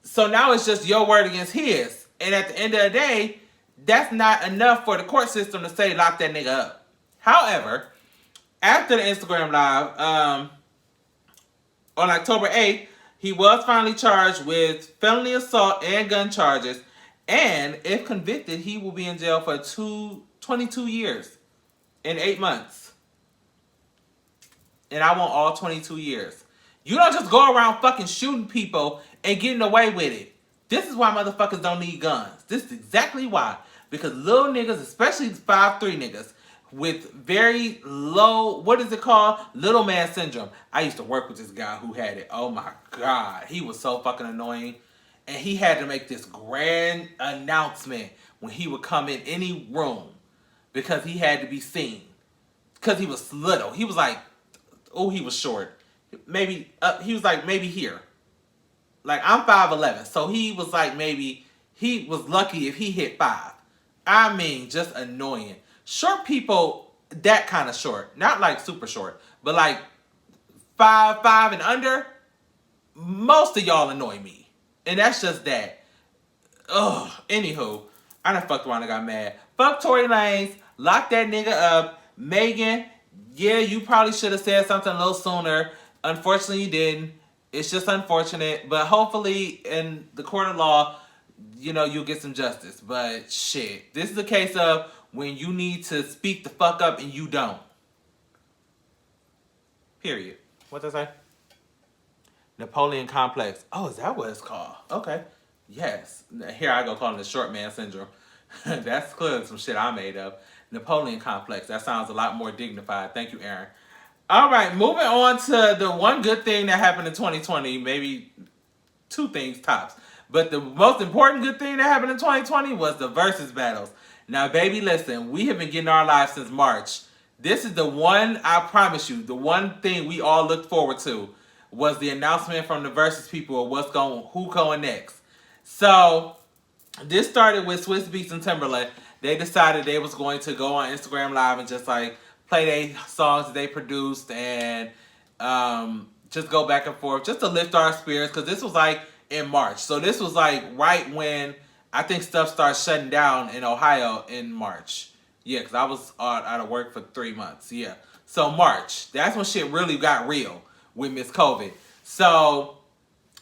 so now it's just your word against his. And at the end of the day, that's not enough for the court system to say lock that nigga up. However, after the Instagram Live, on October 8th, he was finally charged with felony assault and gun charges. And if convicted, he will be in jail for 22 years and 8 months. And I want all 22 years. You don't just go around fucking shooting people and getting away with it. This is why motherfuckers don't need guns. This is exactly why. Because little niggas, especially 5'3" niggas, with very low, what is it called? Little man syndrome. I used to work with this guy who had it. Oh my God. He was so fucking annoying. And he had to make this grand announcement when he would come in any room because he had to be seen. Because he was little. He was like, oh, he was short. Maybe, he was like maybe here. Like, I'm 5'11", so he was like maybe, he was lucky if he hit 5. I mean, just annoying. Short people, that kind of short. Not like super short, but like 5'5" and under, most of y'all annoy me. And that's just that. Ugh. Anywho, I done fucked around and got mad. Fuck Tory Lanez. Lock that nigga up. Megan, yeah, you probably should have said something a little sooner. Unfortunately, you didn't. It's just unfortunate. But hopefully, in the court of law, you'll get some justice. But shit, this is a case of when you need to speak the fuck up and you don't. Period. What'd I say? Napoleon complex. Oh, is that what it's called? Okay. Yes. Here I go calling it short man syndrome. That's clearly some shit I made up. Napoleon complex. That sounds a lot more dignified. Thank you, Aaron. All right, moving on to the one good thing that happened in 2020. Maybe 2 things tops. But the most important good thing that happened in 2020 was the versus battles. Now, baby, listen, we have been getting our lives since March. This is the one, I promise you, the one thing we all looked forward to was the announcement from the versus people of who going next. So, this started with Swiss Beats and Timberland. They decided they was going to go on Instagram Live and just like play their songs that they produced and just go back and forth just to lift our spirits, because this was like in March. So this was like right when I think stuff started shutting down in Ohio in March. Yeah, because I was out of work for 3 months. Yeah. So March, that's when shit really got real with Miss COVID. So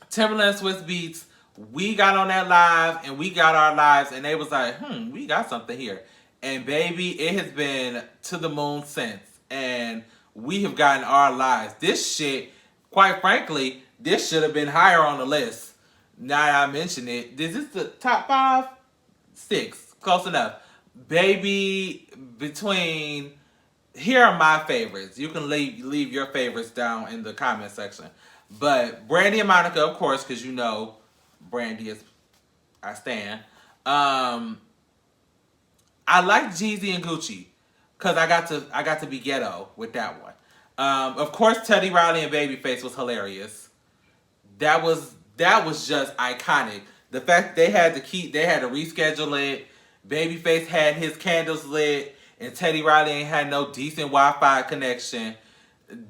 Timberland, Swiss Beats, we got on that live and we got our lives, and they was like, we got something here. And baby, it has been to the moon since. And we have gotten our lives. This shit, quite frankly, this should have been higher on the list. Now that I mention it, is this the top 5? 6, close enough. Baby, between, here are my favorites. You can leave your favorites down in the comment section. But Brandy and Monica, of course, because you know Brandy is, I stand. I like Jeezy and Gucci because I got to be ghetto with that one. Of course, Teddy Riley and Babyface was hilarious. That was just iconic. The fact they had to reschedule it. Babyface had his candles lit, and Teddy Riley ain't had no decent Wi-Fi connection.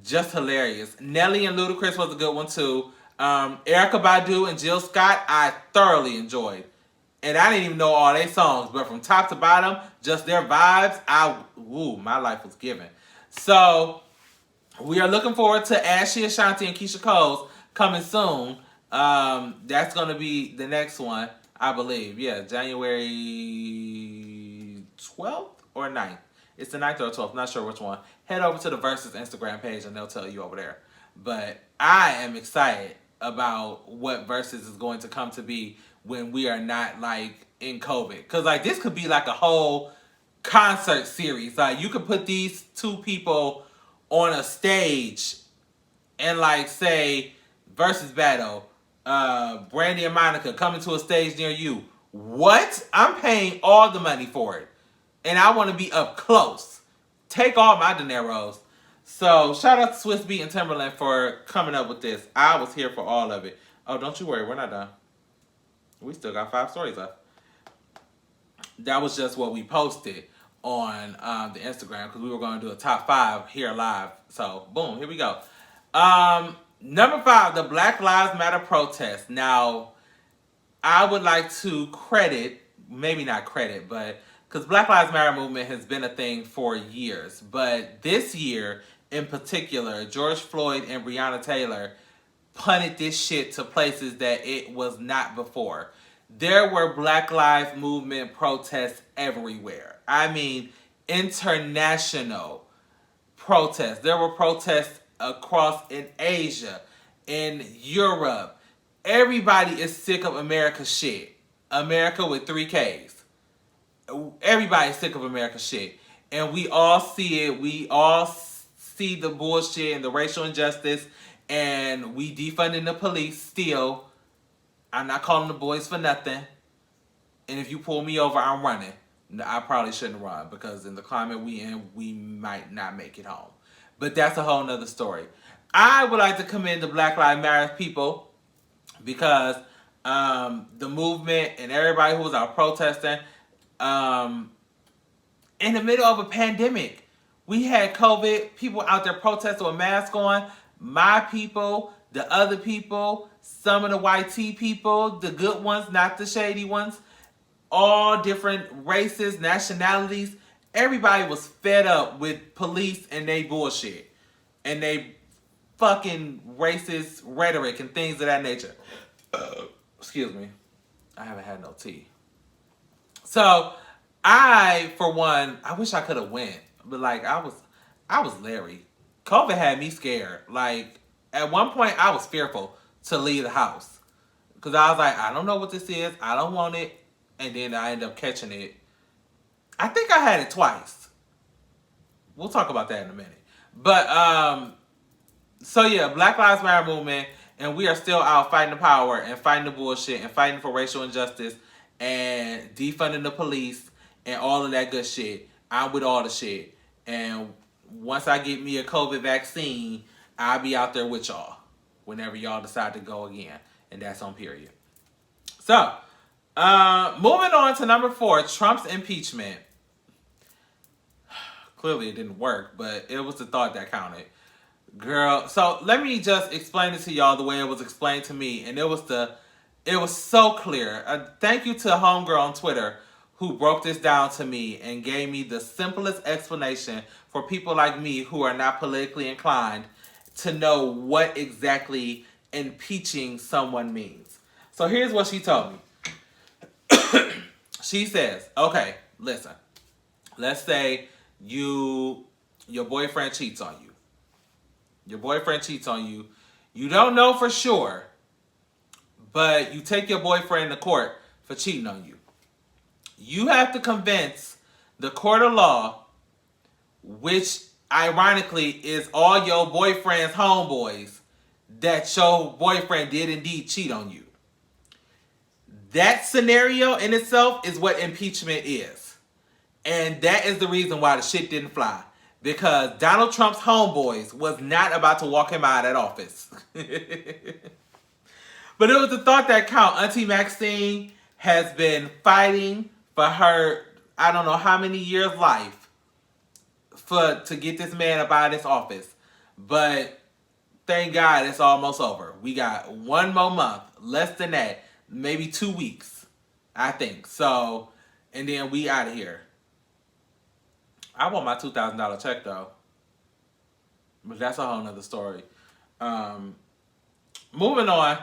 Just hilarious. Nelly and Ludacris was a good one too. Erykah Badu and Jill Scott, I thoroughly enjoyed. And I didn't even know all their songs, but from top to bottom, just their vibes, my life was given. So, we are looking forward to Ashley, Ashanti, and Keisha Cole's coming soon. That's going to be the next one, I believe. Yeah, January 12th or 9th. It's the 9th or 12th, not sure which one. Head over to the Versus Instagram page and they'll tell you over there. But I am excited about what Versus is going to come to be when we are not like in COVID. Because like this could be like a whole concert series. Like you could put these two people on a stage and like say Versus battle, Brandy and Monica coming to a stage near you. What? I'm paying all the money for it. And I want to be up close. Take all my dineros. So, shout out to Swiss Beat and Timberland for coming up with this. I was here for all of it. Oh, don't you worry. We're not done. We still got 5 stories left. That was just what we posted on the Instagram because we were going to do a top 5 here live. So, boom. Here we go. Number 5, the Black Lives Matter protest. Now, I would like to credit, maybe not credit, but because Black Lives Matter movement has been a thing for years. But this year, in particular, George Floyd and Breonna Taylor punted this shit to places that it was not before. There were Black Lives Movement protests everywhere. I mean, international protests. There were protests across in Asia, in Europe. Everybody is sick of America's shit. America with 3 Ks. Everybody's sick of America's shit. And we all see it. We all see the bullshit and the racial injustice. And we defunding the police still. I'm not calling the boys for nothing. And if you pull me over, I'm running. I probably shouldn't run because in the climate we in, we might not make it home. But that's a whole nother story. I would like to commend the Black Lives Matter people because the movement and everybody who was out protesting in the middle of a pandemic. We had COVID, people out there protesting with masks on. My people, the other people, some of the YT people, the good ones, not the shady ones, all different races, nationalities. Everybody was fed up with police and they bullshit. And they fucking racist rhetoric and things of that nature. Excuse me. I haven't had no tea. So, I, for one, I wish I could have went. But like, I was Larry. COVID had me scared. Like, at one point, I was fearful to leave the house. Because I was like, I don't know what this is. I don't want it. And then I ended up catching it. I think I had it twice. We'll talk about that in a minute. But, so yeah, Black Lives Matter movement. and we are still out fighting the power and fighting the bullshit and fighting for racial injustice and defunding the police and all of that good shit. I'm with all the shit. And once I get me a COVID vaccine, I'll be out there with y'all whenever y'all decide to go again. And that's on period. So, moving on to number 4, Trump's impeachment. Clearly it didn't work, but it was the thought that counted. Girl, so let me just explain it to y'all the way it was explained to me. And it was so clear. Thank you to Homegirl on Twitter who broke this down to me and gave me the simplest explanation for people like me who are not politically inclined to know what exactly impeaching someone means. So here's what she told me. She says, okay, listen. Let's say your boyfriend cheats on you. Your boyfriend cheats on you. You don't know for sure, but you take your boyfriend to court for cheating on you. You have to convince the court of law, which ironically is all your boyfriend's homeboys, that your boyfriend did indeed cheat on you. That scenario in itself is what impeachment is. And that is the reason why the shit didn't fly. Because Donald Trump's homeboys was not about to walk him out of that office. But it was the thought that count. Auntie Maxine has been fighting for her, I don't know how many years' life to get this man up out of this office. But thank God it's almost over. We got 1 more month, less than that, maybe 2 weeks, I think. So, and then we out of here. I want my $2,000 check though. But that's a whole nother story. Moving on.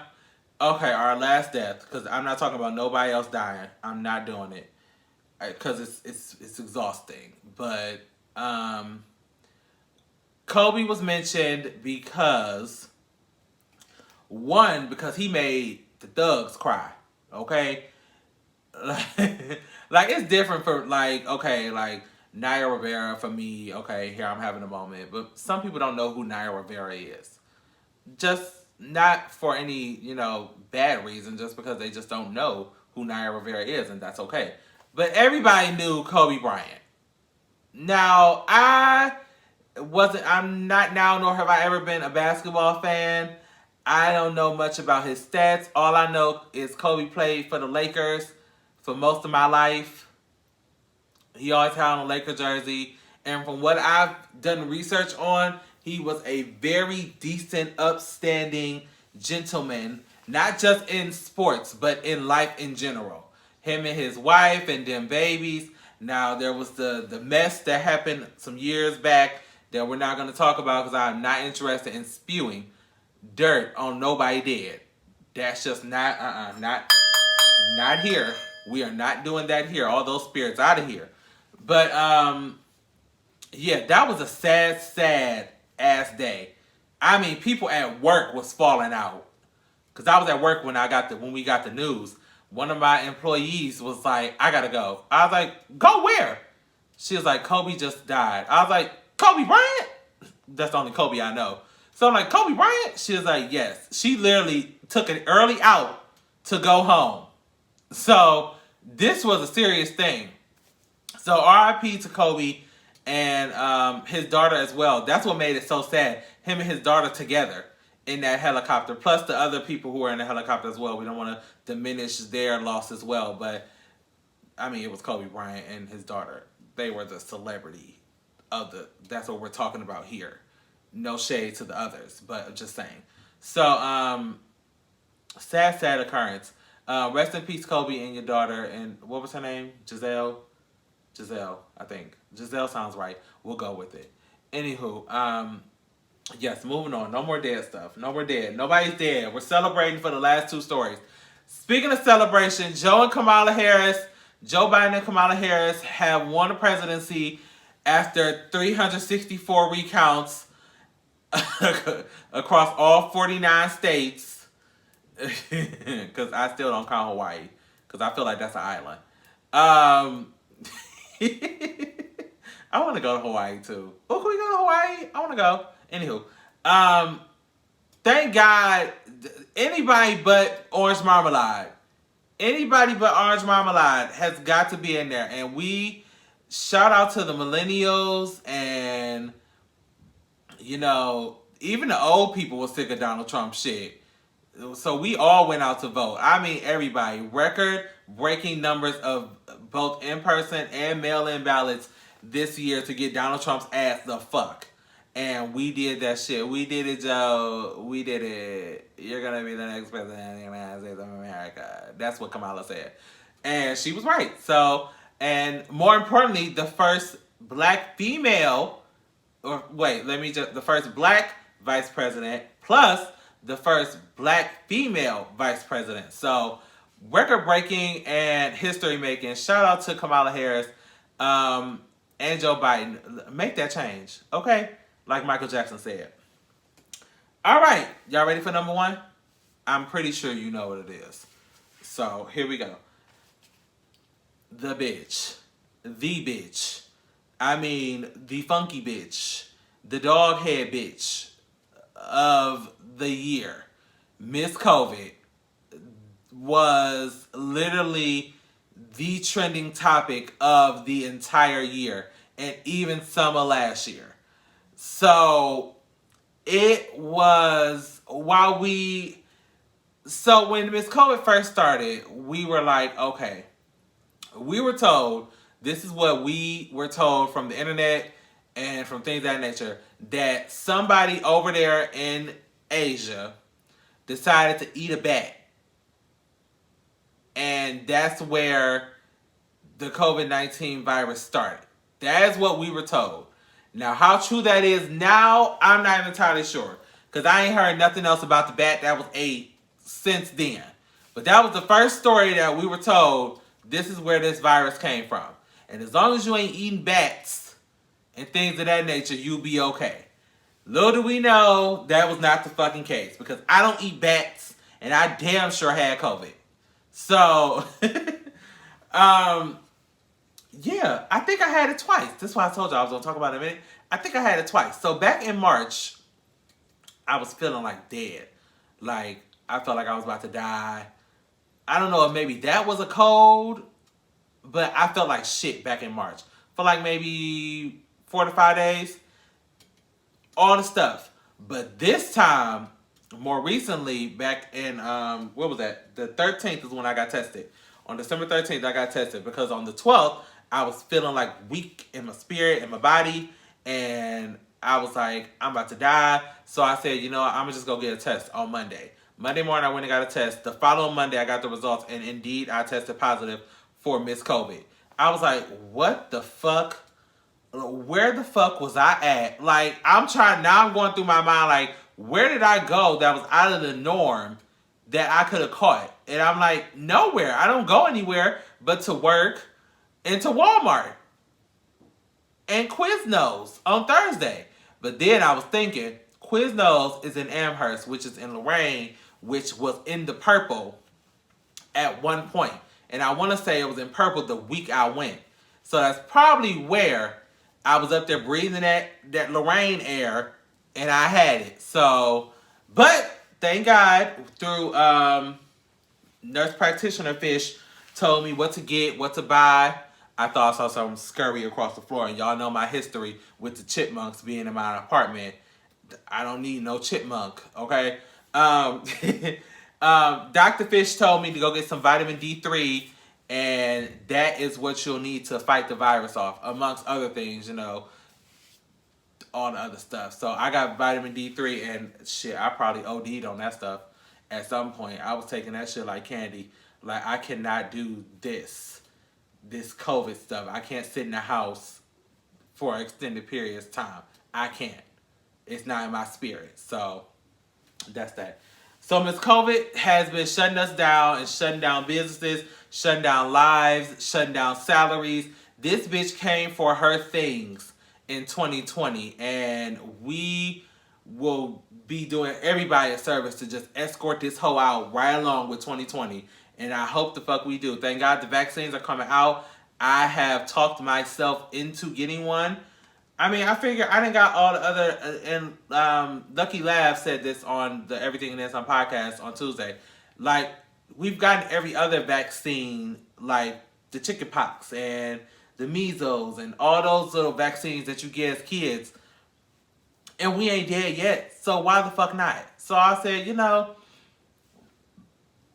Okay, our last death, because I'm not talking about nobody else dying. I'm not doing it because it's exhausting. But Kobe was mentioned because he made the thugs cry. Okay, like it's different for like Naya Rivera for me. Okay, here I'm having a moment, but some people don't know who Naya Rivera is. Just not for any, bad reason, just because they just don't know who Naya Rivera is, and that's okay. But everybody knew Kobe Bryant. Now, I'm not now, nor have I ever been a basketball fan. I don't know much about his stats. All I know is Kobe played for the Lakers for most of my life. He always had on a Laker jersey. And from what I've done research on, he was a very decent, upstanding gentleman, not just in sports, but in life in general. Him and his wife and them babies. Now, there was the mess that happened some years back that we're not going to talk about because I'm not interested in spewing dirt on nobody dead. That's just not here. We are not doing that here. All those spirits out of here. But, yeah, that was a sad ass day. I mean, people at work was falling out. Because I was at work when we got the news. One of my employees was like, I gotta go. I was like, go where? She was like, Kobe just died. I was like, Kobe Bryant? That's the only Kobe I know. So I'm like, Kobe Bryant? She was like, yes. She literally took an early out to go home. So this was a serious thing. So RIP to Kobe and his daughter as well. That's what made it so sad. Him and his daughter together in that helicopter, plus the other people who were in the helicopter as well. We don't want to diminish their loss as well, but I mean, it was Kobe Bryant and his daughter. They were the celebrity that's what we're talking about here. No shade to the others, but just saying. So, sad occurrence. Rest in peace, Kobe and your daughter. And what was her name? Giselle, I think. Giselle sounds right. We'll go with it. Anywho, yes, moving on. No more dead stuff. No more dead. Nobody's dead. We're celebrating for the last 2 stories. Speaking of celebration, Joe Biden and Kamala Harris have won the presidency after 364 recounts across all 49 states. Because I still don't count Hawaii. Because I feel like that's an island. I want to go to Hawaii too. Oh, can we go to Hawaii? I want to go. Anywho, thank God, anybody but Orange Marmalade. Anybody but Orange Marmalade has got to be in there. And we shout out to the millennials and, you know, even the old people were sick of Donald Trump shit. So we all went out to vote. I mean, everybody. Record-breaking numbers of both in-person and mail-in ballots this year to get Donald Trump's ass the fuck. And we did that shit. We did it, Joe. We did it. You're going to be the next president of the United States of America. That's what Kamala said. And she was right. So, and more importantly, the first black female, the first black vice president plus the first black female vice president. So, record breaking and history making. Shout out to Kamala Harris and Joe Biden. Make that change, okay? Like Michael Jackson said. All right, y'all ready for number one? I'm pretty sure you know what it is. So, here we go. The bitch. The bitch. I mean, the funky bitch. The dog head bitch of the year. Miss COVID was literally the trending topic of the entire year and even some of last year. So it was when Miss COVID first started, we were like, okay, we were told, this is what we were told from the internet and from things of that nature, that somebody over there in Asia decided to eat a bat. And that's where the COVID-19 virus started. That is what we were told. Now, how true that is now, I'm not even entirely sure. Because I ain't heard nothing else about the bat that was ate since then. But that was the first story that we were told, this is where this virus came from. And as long as you ain't eating bats and things of that nature, you'll be okay. Little do we know, that was not the fucking case. Because I don't eat bats, and I damn sure had COVID. So, yeah, I think I had it twice. That's why I told you I was going to talk about it in a minute. I think I had it twice. So back in March, I was feeling like dead. Like, I felt like I was about to die. I don't know if maybe that was a cold, but I felt like shit back in March. For like maybe 4 to 5 days. All the stuff. But this time, more recently, back in, what was that? The 13th is when I got tested. On December 13th, I got tested because on the 12th, I was feeling like weak in my spirit and my body. And I was like, I'm about to die. So I said, you know what? I'm going to just go get a test on Monday. Monday morning, I went and got a test. The following Monday, I got the results. And indeed, I tested positive for Miss COVID. I was like, what the fuck? Where the fuck was I at? Like, I'm going through my mind, like, where did I go that was out of the norm that I could have caught? And I'm like, nowhere. I don't go anywhere but to work and to Walmart and Quiznos on Thursday. But then I was thinking, Quiznos is in Amherst, which is in Lorraine, which was in the purple at one point. And I want to say it was in purple the week I went. So that's probably where I was up there breathing that Lorraine air, and I had it. So, but thank God, through nurse practitioner fish told me what to get, what to buy. I thought I saw some scurry across the floor, and y'all know my history with the chipmunks being in my apartment. I don't need no chipmunk, okay? Dr. Fish told me to go get some vitamin D3, and that is what you'll need to fight the virus off, amongst other things, you know, all the other stuff. So I got vitamin D3, and shit, I probably OD'd on that stuff at some point. I was taking that shit like candy. Like, I cannot do this COVID stuff. I can't sit in the house for extended periods of time. I can't. It's not in my spirit. So that's that. So Miss COVID has been shutting us down and shutting down businesses, shutting down lives, shutting down salaries. This bitch came for her things in 2020, and we will be doing everybody a service to just escort this hoe out right along with 2020. And I hope the fuck we do. Thank God the vaccines are coming out. I have talked myself into getting one. I mean, I figure I didn't got all the other and Lucky Lab said this on the Everything and This on podcast on Tuesday. Like we've gotten every other vaccine, like the chickenpox and the measles and all those little vaccines that you get as kids, and we ain't dead yet. So why the fuck not? So I said, you know,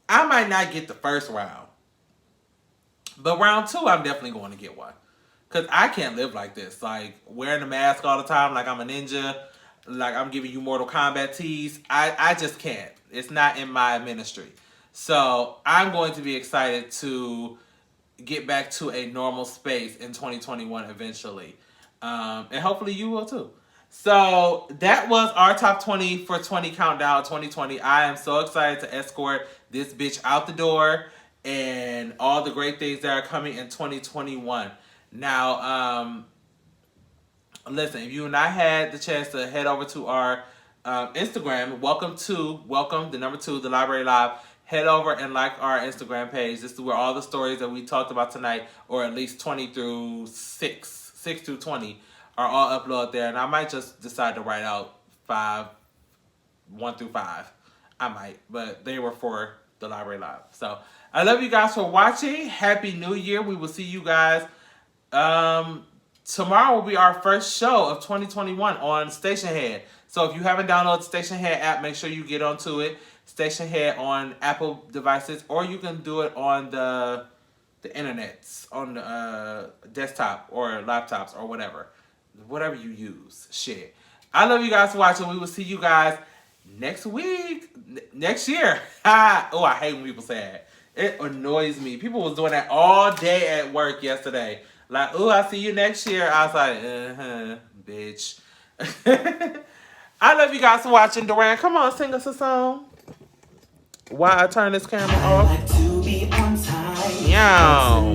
I might not get the first round, but round two, I'm definitely going to get one. Because I can't live like this. Like, wearing a mask all the time like I'm a ninja. Like, I'm giving you Mortal Kombat teas. I just can't. It's not in my ministry. So, I'm going to be excited to get back to a normal space in 2021 eventually. And hopefully you will too. So, that was our top 20 for 20 Countdown 2020. I am so excited to escort this bitch out the door and all the great things that are coming in 2021. Now, listen, if you and I had the chance to head over to our Instagram, welcome the number 2, the Library Live. Head over and like our Instagram page. This is where all the stories that we talked about tonight, or at least 20 through 6 through 20, are all uploaded there. And I might just decide to write out 1 through 5. I might, but they were for the Library Live. So I love you guys for watching. Happy New Year. We will see you guys. Tomorrow will be our first show of 2021 on Station Head. So if you haven't downloaded the Station Head app, make sure you get onto it. Station Head on Apple devices, or you can do it on the internets, on the desktop or laptops or whatever you use. Shit. I love you guys for watching. We will see you guys next week, next year. Oh, I hate when people say that. It annoys me. People was doing that all day at work yesterday. Like, oh, I'll see you next year. I was like, bitch. I love you guys for watching. Duran, come on, sing us a song. While I turn this camera off. I like to be on time. Yow.